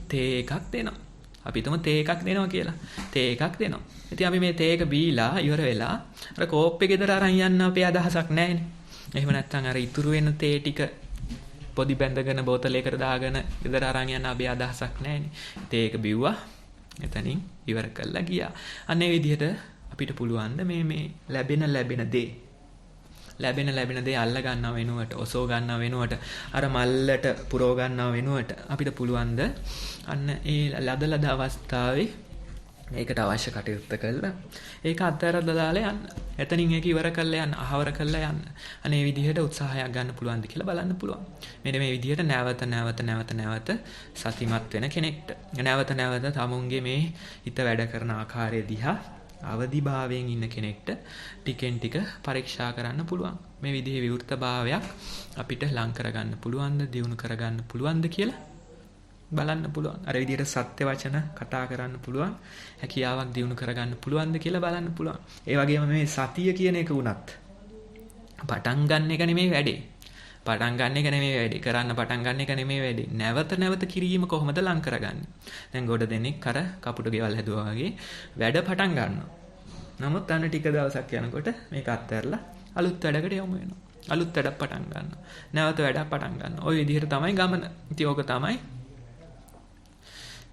තේ එකක් දෙනවා. අපි හිතමු තේ එකක් දෙනවා කියලා. තේ එකක් දෙනවා. ඉතින් අපි මේ තේ එක බීලා ඉවර වෙලා අර කෝප්පේ ගෙදර අරන් යන්න අපේ අදහසක් නැහැනේ. එහෙම නැත්නම් අර ඉතුරු වෙන තේ ටික පොඩි බැඳගෙන බෝතලයකට දාගෙන ගෙදර අරන් යන්න අපේ අදහසක් නැහැනේ. තේ එක බිව්වා. එතනින් ඉවර කළා ගියා. අන්න ඒ විදිහට අපිට පුළුවන් මේ ලැබෙන දේ අල්ල ගන්නව වෙනුවට, ඔසෝ ගන්නව වෙනුවට, අර මල්ලට පුරව ගන්නව වෙනුවට අපිට පුළුවන් ද අන්න ඒ ලද අවස්ථාවේ ඒකට අවශ්‍ය කටයුත්ත කළා. ඒක අත්හැරලා දාලා යන්න. එතනින් ඒක ඉවර කරලා යන්න, අහවර කරලා යන්න. අනේ මේ විදිහට උත්සාහයක් ගන්න පුළුවන්ද කියලා බලන්න පුළුවන්. මෙන්න මේ විදිහට නැවත සතිමත් වෙන කෙනෙක්ට. නැවත තමුන්ගේ මේ හිත වැඩ කරන ආකාරය දිහා අවදිභාවයෙන් ඉන්න කෙනෙක්ට ටිකෙන් ටික පරීක්ෂා කරන්න පුළුවන්. මේ විදිහේ විවෘතභාවයක් අපිට ලං කරගන්න පුළුවන්ද, දියුණු කරගන්න පුළුවන්ද කියලා බලන්න පුළුවන්. අර විදිහට සත්‍ය වචන කතා කරන්න පුළුවන්, හැකියාවක් දියුණු කරගන්න පුළුවන්ද කියලා බලන්න පුළුවන්. ඒ වගේම මේ සතිය කියන එක උනත් පටන් ගන්න එක නෙමෙයි වැඩේ. කරන්න පටන් ගන්න එක නෙමෙයි වැඩේ. නැවත කිරීම කොහොමද ලං කරගන්නේ? දැන් ගොඩ දෙනෙක් අර කපුට ගෙවල් හැදුවා වගේ වැඩ පටන් ගන්නවා. නමුත් අන්න ටික දවසක් යනකොට මේක අත්හැරලා අලුත් වැඩකට යොමු වෙනවා. අලුත් වැඩක් පටන් ගන්නවා. නැවත වැඩක් පටන් ගන්නවා. ওই විදිහට තමයි ගමන. ඉතින් ඕක තමයි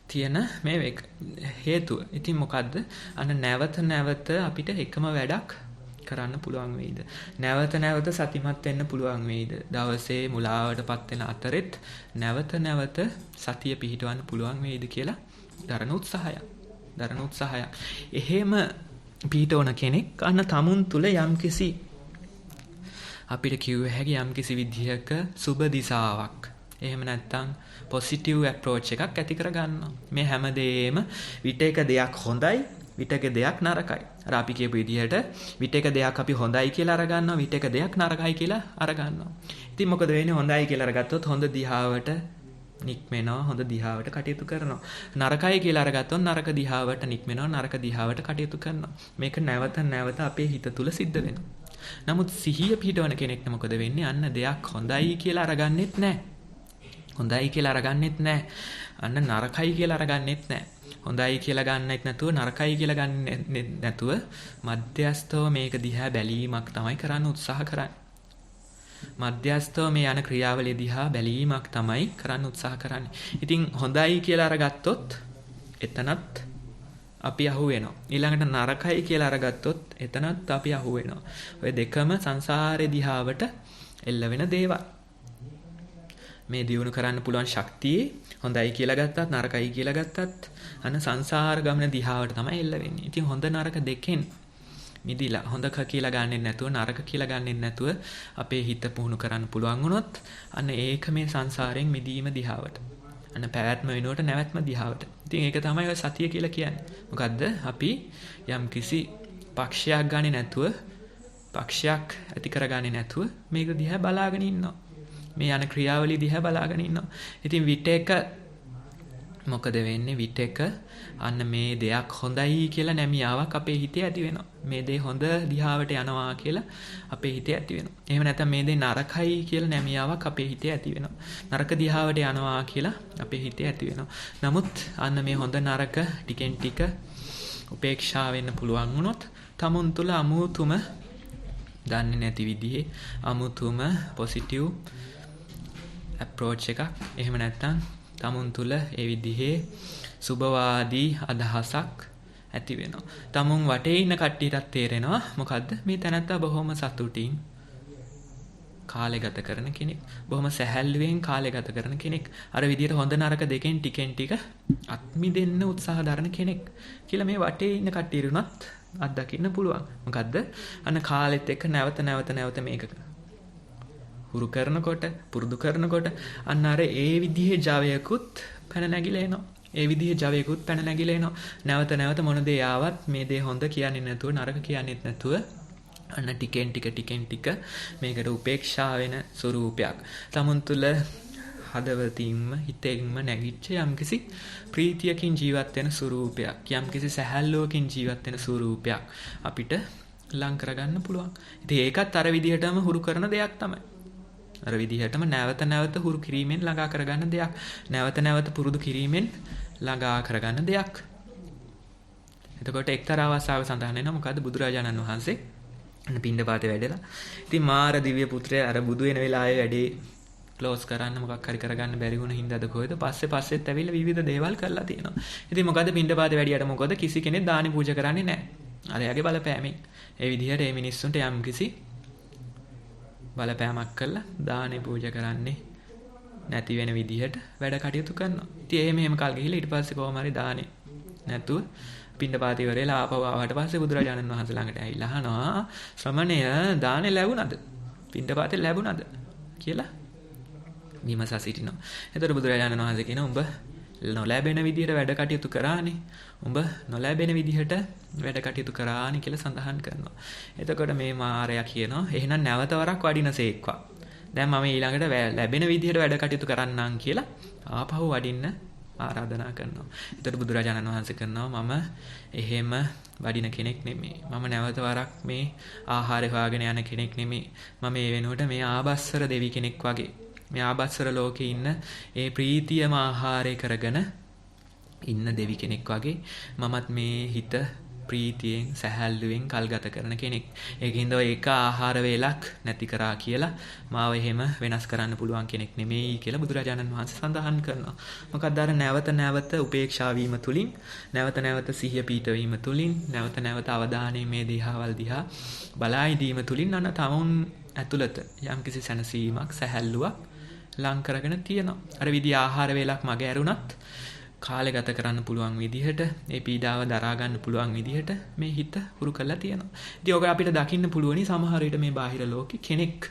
තියෙන මේ හේතුව. ඉතින් මොකද්ද? අන්න නැවත අපිට එකම වැඩක් කරන්න පුළුවන් වෙයිද? නැවත සතිමත් වෙන්න පුළුවන් වෙයිද? දවසේ මුලාවටපත් වෙන අතරෙත් නැවත සතිය පිහිටවන්න පුළුවන් වෙයිද කියලා දරන උත්සාහයක්. එහෙම පිහිටවන කෙනෙක් අන්න තමුන් තුල යම්කිසි අපිට කිව්ව හැකි යම්කිසි විදිහක සුබ දිශාවක්, එහෙම නැත්නම් පොසිටිව් අප්‍රෝච් එකක් ඇති කර ගන්නවා. මේ හැමදේම විටක දෙයක් හොඳයි, විටක දෙයක් නරකයි. අර අපි කියපු විදිහට විටක දෙයක් අපි හොඳයි කියලා අරගන්නවා, විටක දෙයක් නරකයි කියලා අරගන්නවා. ඉතින් මොකද වෙන්නේ? හොඳයි කියලා අරගත්තොත් හොඳ දිහාවට නික්මෙනවා, හොඳ දිහාවට කටයුතු කරනවා. නරකයි කියලා අරගත්තොත් නරක දිහාවට නික්මෙනවා, නරක දිහාවට කටයුතු කරනවා. මේක නැවත අපේ හිත තුල සිද්ධ වෙනවා. නමුත් සිහිය පිහිටවන කෙනෙක්ට මොකද වෙන්නේ? අන්න දෙයක් හොඳයි කියලා අරගන්නෙත් නැහැ. අන්න නරකයි කියලා අරගන්නෙත් නැහැ. හොඳයි කියලා ගන්නෙත් නැතුව නරකයි කියලා ගන්නෙත් නැතුව මධ්‍යස්ථව මේක දිහා බැලීමක් තමයි කරන්න උත්සාහ කරන්නේ. මධ්‍යස්ථව මේ යන ක්‍රියාවලිය දිහා බැලීමක් තමයි කරන්න උත්සාහ කරන්නේ. ඉතින් හොඳයි කියලා අරගත්තොත් එතනත් අපි අහු වෙනවා. ඊළඟට නරකයි කියලා අරගත්තොත් එතනත් අපි අහු වෙනවා. ඔය දෙකම සංසාරේ දිහාවට එල්ල වෙන දේවල්. මේ දියුණු කරන්න පුළුවන් ශක්තිය හොඳයි කියලා ගත්තත් නරකයි කියලා ගත්තත් අන්න සංසාර ගමන දිහාවට තමයි එල්ල වෙන්නේ. ඉතින් හොඳ නරක දෙකෙන් මිදිලා හොඳක කියලා ගන්නෙ නැතුව නරක කියලා ගන්නෙ නැතුව අපේ හිත පුහුණු කරන්න පුළුවන් වුණොත් අන්න ඒක මේ සංසාරයෙන් මිදීම දිහාවට. අන්න පැවැත්ම වෙනුවට නැවැත්ම දිහාවට. ඉතින් ඒක තමයි ඔය සතිය කියලා කියන්නේ. මොකද්ද? අපි යම් කිසි පක්ෂයක් ගන්නේ නැතුව පක්ෂයක් ඇති කරගන්නේ නැතුව මේක දිහා බලාගෙන ඉන්නවා. මේ යන ක්‍රියාවලිය දිහා බලාගෙන ඉන්නවා. ඉතින් විටේක මොකද වෙන්නේ? විටේක අන්න මේ දෙයක් හොඳයි කියලා නැමියාවක් අපේ හිතේ ඇති වෙනවා. මේ දේ හොඳ දිහාවට යනවා කියලා අපේ හිතේ ඇති වෙනවා. එහෙම නැත්නම් මේ දේ නරකයි කියලා නැමියාවක් අපේ හිතේ ඇති වෙනවා. නරක දිහාවට යනවා කියලා අපේ හිතේ ඇති වෙනවා. නමුත් අන්න මේ හොඳ නරක ටිකෙන් ටික උපේක්ෂා වෙන්න පුළුවන් වුණොත් තමුන් තුල අමුතුම දන්නේ නැති විදිහේ අමුතුම පොසිටිව් අප්‍රෝච් එකක් එහෙම නැත්නම් තමුන් තුල ඒ විදිහේ සුබවාදී අදහසක් ඇති වෙනවා. තමුන් වටේ ඉන්න කට්ටියටත් තේරෙනවා මොකද්ද මේ තැනත්තා බොහොම සතුටින් කාලය ගත කරන කෙනෙක්. බොහොම සැහැල්ලුවෙන් කාලය ගත කරන කෙනෙක්. අර විදිහට හොඳ නරක දෙකෙන් ටිකෙන් ටික අත්මිදෙන්න උත්සාහ දරන කෙනෙක් කියලා මේ වටේ ඉන්න කට්ටියරුණත් අත්දකින්න පුළුවන්. මොකද්ද? අන්න කාලෙත් එක්ක නැවත මේක හුරු කරනකොට පුරුදු කරනකොට අන්න අර ඒ විදිහේ ජවයකුත් පැන නැගිලා එනවා. ඒ විදිහේ ජවයකුත් පැන නැගිලා එනවා. නැවත මොන දේ ආවත් මේ දේ හොඳ කියන්නේ නැතුව නරක කියන්නේත් නැතුව අන්න ටිකෙන් ටික මේකට උපේක්ෂා වෙන ස්වරූපයක්. තමුන් තුළ හදවතින්ම හිතෙන්ම නැගිච්ච යම්කිසි ප්‍රීතියකින් ජීවත් වෙන ස්වරූපයක්. යම්කිසි සැහැල්ලුවකින් ජීවත් වෙන ස්වරූපයක් අපිට ලං කරගන්න පුළුවන්. ඉතින් ඒකත් අර විදිහටම හුරු කරන දෙයක් තමයි. අර විදිහටම නැවත හුරු කිරීමෙන් ළඟා කරගන්න දෙයක්. නැවත පුරුදු කිරීමෙන් ළඟා කරගන්න දෙයක්. එතකොට එක්තරා අවස්ථාවක සඳහන් වෙනවා මොකද්ද? බුදුරජාණන් වහන්සේ පිණ්ඩපාතේ වැඩලා. ඉතින් මාර දිව්‍ය පුත්‍රයා අර බුදු වෙන වෙලාවේ වැඩේ ක්ලෝස් කරන්න මොකක් හරි කරගන්න බැරි වුණ හින්දාද කොහෙද පස්සෙත් ඇවිල්ලා විවිධ දේවල් කරලා තියෙනවා. ඉතින් මොකද පිණ්ඩපාතේ වැඩියට මොකද කිසි කෙනෙක් දානි පූජා කරන්නේ නැහැ. අර එයාගේ බලපෑමෙන්. ඒ විදිහට මේ මිනිස්සුන්ට යම් කිසි බලපෑමක් කළා දානේ පූජා කරන්නේ නැති වෙන විදිහට වැඩ කටයුතු කරනවා. ඉතින් එහෙම කල් ගිහිල්ලා ඊට පස්සේ කොහොම හරි දානේ නැතුව පිණ්ඩපාතේ ඉවරලා ආපහු ආවට පස්සේ බුදුරජාණන් වහන්සේ ළඟට ඇවිල්ලා අහනවා ශ්‍රමණය දානේ ලැබුණාද? පිණ්ඩපාතේ ලැබුණාද? කියලා විමසා සිටිනවා. එතකොට බුදුරජාණන් වහන්සේ කියනවා උඹ නොලැබෙන විදිහට වැඩ කටයුතු කරානේ. උඹ නොලැබෙන විදිහට වැඩ කටයුතු කරානේ කියලා සඳහන් කරනවා. එතකොට මේ මාරයා කියනවා එහෙනම් නැවත වරක් වඩිනසේක්වා. දැන් මම ඊළඟට ලැබෙන විදිහට වැඩ කටයුතු කරන්නම් කියලා ආපහු වඩින්න ආරාධනා කරනවා. එතකොට බුදුරජාණන් වහන්සේ කරනවා මම එහෙම වඩින කෙනෙක් නෙමෙයි. මම නැවත වරක් මේ ආහාරය හොයාගෙන යන කෙනෙක් නෙමෙයි. මම මේ වෙනුවට මේ ආබස්සර දෙවි කෙනෙක් වගේ මේ ආබස්සර ලෝකේ ඉන්න ඒ ප්‍රීතියම ආහාරය කරගෙන ඉන්න දෙවි කෙනෙක් වගේ මමත් මේ හිත ප්‍රීතියෙන් සැහැල්ලුවෙන් කල්ගත කරන කෙනෙක්. ඒකින්ද ඔය එක ආහාර වේලක් නැති කරා කියලා මාව එහෙම වෙනස් කරන්න පුළුවන් කෙනෙක් නෙමෙයි කියලා බුදුරජාණන් වහන්සේ සඳහන් කරනවා. මොකද අර නැවත උපේක්ෂා වීම තුලින් නැවත සිහිය පීඨවීම තුලින් නැවත අවධානය මේ දිහාවල් දිහා බලා ඉදීම තුලින් අන්න තමුන් ඇතුළත යම්කිසි සැනසීමක් සැහැල්ලුවක් ලං කරගෙන තියෙනවා. අර විදිහ ආහාර වේලක් මගේ ඇරුණත් කාලය ගත කරන්න පුළුවන් විදිහට ඒ පීඩාව දරා ගන්න පුළුවන් විදිහට මේ හිත හුරු කරලා තියෙනවා. ඉතින් ඔක අපිට දකින්න පුළුවනි සමහර විට මේ බාහිර ලෝකෙ කෙනෙක්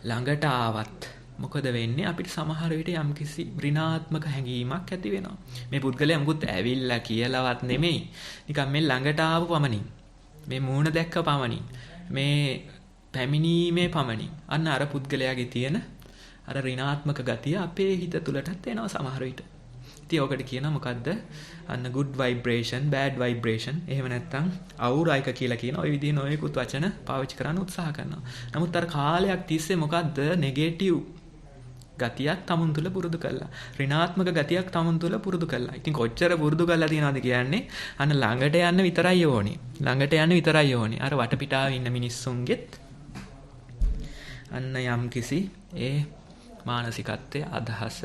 ළඟට ආවත් මොකද වෙන්නේ අපිට සමහර විට යම්කිසි ඍණාත්මක හැඟීමක් ඇති වෙනවා. මේ පුද්ගලයා මුකුත් ඇවිල්ලා කියලාවත් නෙමෙයි. නිකන් මේ ළඟට ආපු පමණින් මේ මූණ දැක්ක පමණින් මේ පැමිණීමේ පමණින් අන්න අර පුද්ගලයාගේ තියෙන අර ඍණාත්මක ගතිය අපේ හිත තුලටත් එනවා සමහර විට. ඉතින් ඔකට කියනවා මොකද්ද? අන්න good vibration, bad vibration. එහෙම නැත්නම් අවුරයික කියලා කියන ওই විදිහේ නොයෙකුත් වචන පාවිච්චි කරන්න උත්සාහ කරනවා. නමුත් අර කාලයක් තිස්සේ මොකද්ද? negative ගතියක් තමුන් තුළ පුරුදු කළා. ඍණාත්මක ගතියක් තමුන් තුළ පුරුදු කළා. ඉතින් කොච්චර පුරුදු කළා තියනවද කියන්නේ අන්න ළඟට යන්න විතරයි ඕනේ. ළඟට යන්න විතරයි ඕනේ. අර වටපිටාවේ ඉන්න මිනිස්සුන්ගෙත් අන්න යම් කිසි ඒ මානසිකත්වයේ අදහස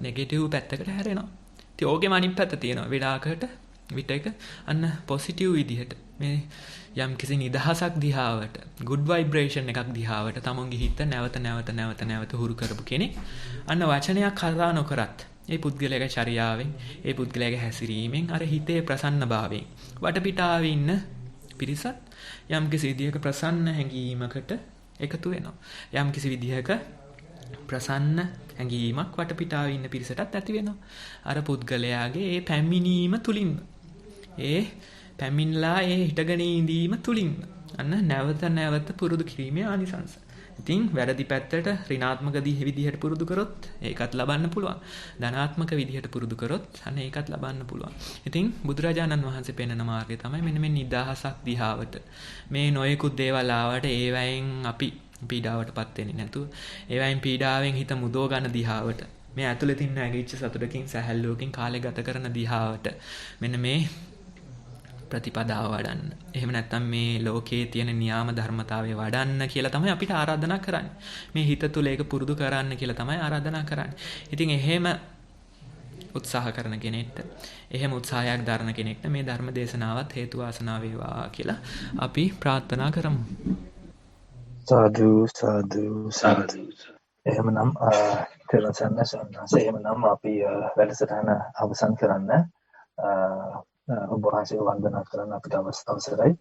නෙගටිව් පැත්තකට හැරෙනවා. ඉතින් ඕකෙම අනිත් පැත්ත තියෙනවා. විඩාකට විටක අන්න පොසිටිව් විදිහට මේ යම් කිසි නිදහසක් දිහාවට good vibration එකක් දිහාවට තමුන්ගේ හිත නැවත හුරු කරපු කෙනෙක් අන්න වචනයක් කතා නොකරත් ඒ පුද්ගලයාගේ චර්යාවෙන් ඒ පුද්ගලයාගේ හැසිරීමෙන් අර හිතේ ප්‍රසන්නභාවයෙන් වටපිටාවේ ඉන්න පිරිසත් යම් කිසි විදිහක ප්‍රසන්න හැඟීමකට එකතු වෙනවා. යම් කිසි විදිහක ප්‍රසන්න හැඟීමක් වටපිටාවේ ඉන්න පිරිසටත් ඇති වෙනවා. අර පුද්ගලයාගේ ඒ පැමිණීම තුලින්ම ඒ පැමිණලා ඒ හිටගෙන ඉඳීම තුලින්ම අන්න නැවත පුරුදු කිරීමේ ආනිසංස. ඉතින් වැරදි පැත්තට ඍණාත්මක විදිහට පුරුදු කරොත් ඒකත් ලබන්න පුළුවන්. ධනාත්මක විදිහට පුරුදු කරොත් අන්න ඒකත් ලබන්න පුළුවන්. ඉතින් බුදුරජාණන් වහන්සේ පෙන්වන මාර්ගය තමයි මෙන්න මේ නිදහසක් දිහාවට මේ නොයෙකුත් දේවල් ආවට ඒවයින් අපි පීඩාවටපත් වෙන්නේ නැතුව ඒවයින් පීඩාවෙන් හිත මුදව ගන්න දිහාවට මේ ඇතුළේ තින්න ඇගිච්ච සතුටකින් සැහැල්ලුවකින් කාලය ගත කරන දිහාවට මෙන්න මේ ප්‍රතිපදාව වඩන්න. එහෙම නැත්නම් මේ ලෝකයේ තියෙන න්‍යාම ධර්මතාවය වඩන්න කියලා තමයි අපිට ආරාධනා කරන්නේ. මේ හිත තුළ ඒක පුරුදු කරන්න කියලා තමයි ආරාධනා කරන්නේ. ඉතින් එහෙම උත්සාහ කරන කෙනෙක්ට එහෙම උත්සාහයක් දරන කෙනෙක්ට මේ ධර්ම දේශනාවත් හේතු වාසනා වේවා කියලා අපි ප්‍රාර්ථනා කරමු. සාදු. එහෙමනම් තෙරසන්න සන්නස එහෙමනම් අපි වැඩසටහන අවසන් කරන්න ඔබ වහන්සේ වන්දනා කරන්න අපිට අවසරයි.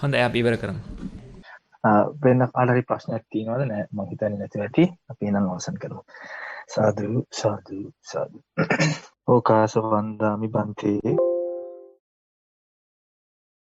හොඳයි අපි ඉවර කරමු. වෙන කාටරි ප්‍රශ්නයක් තියෙනවද? නෑ මම හිතන්නේ නැති ඇති. අපි එහෙනම් අවසන් කරමු. සාදු. ඕකාස වන්දාමි බන්තේ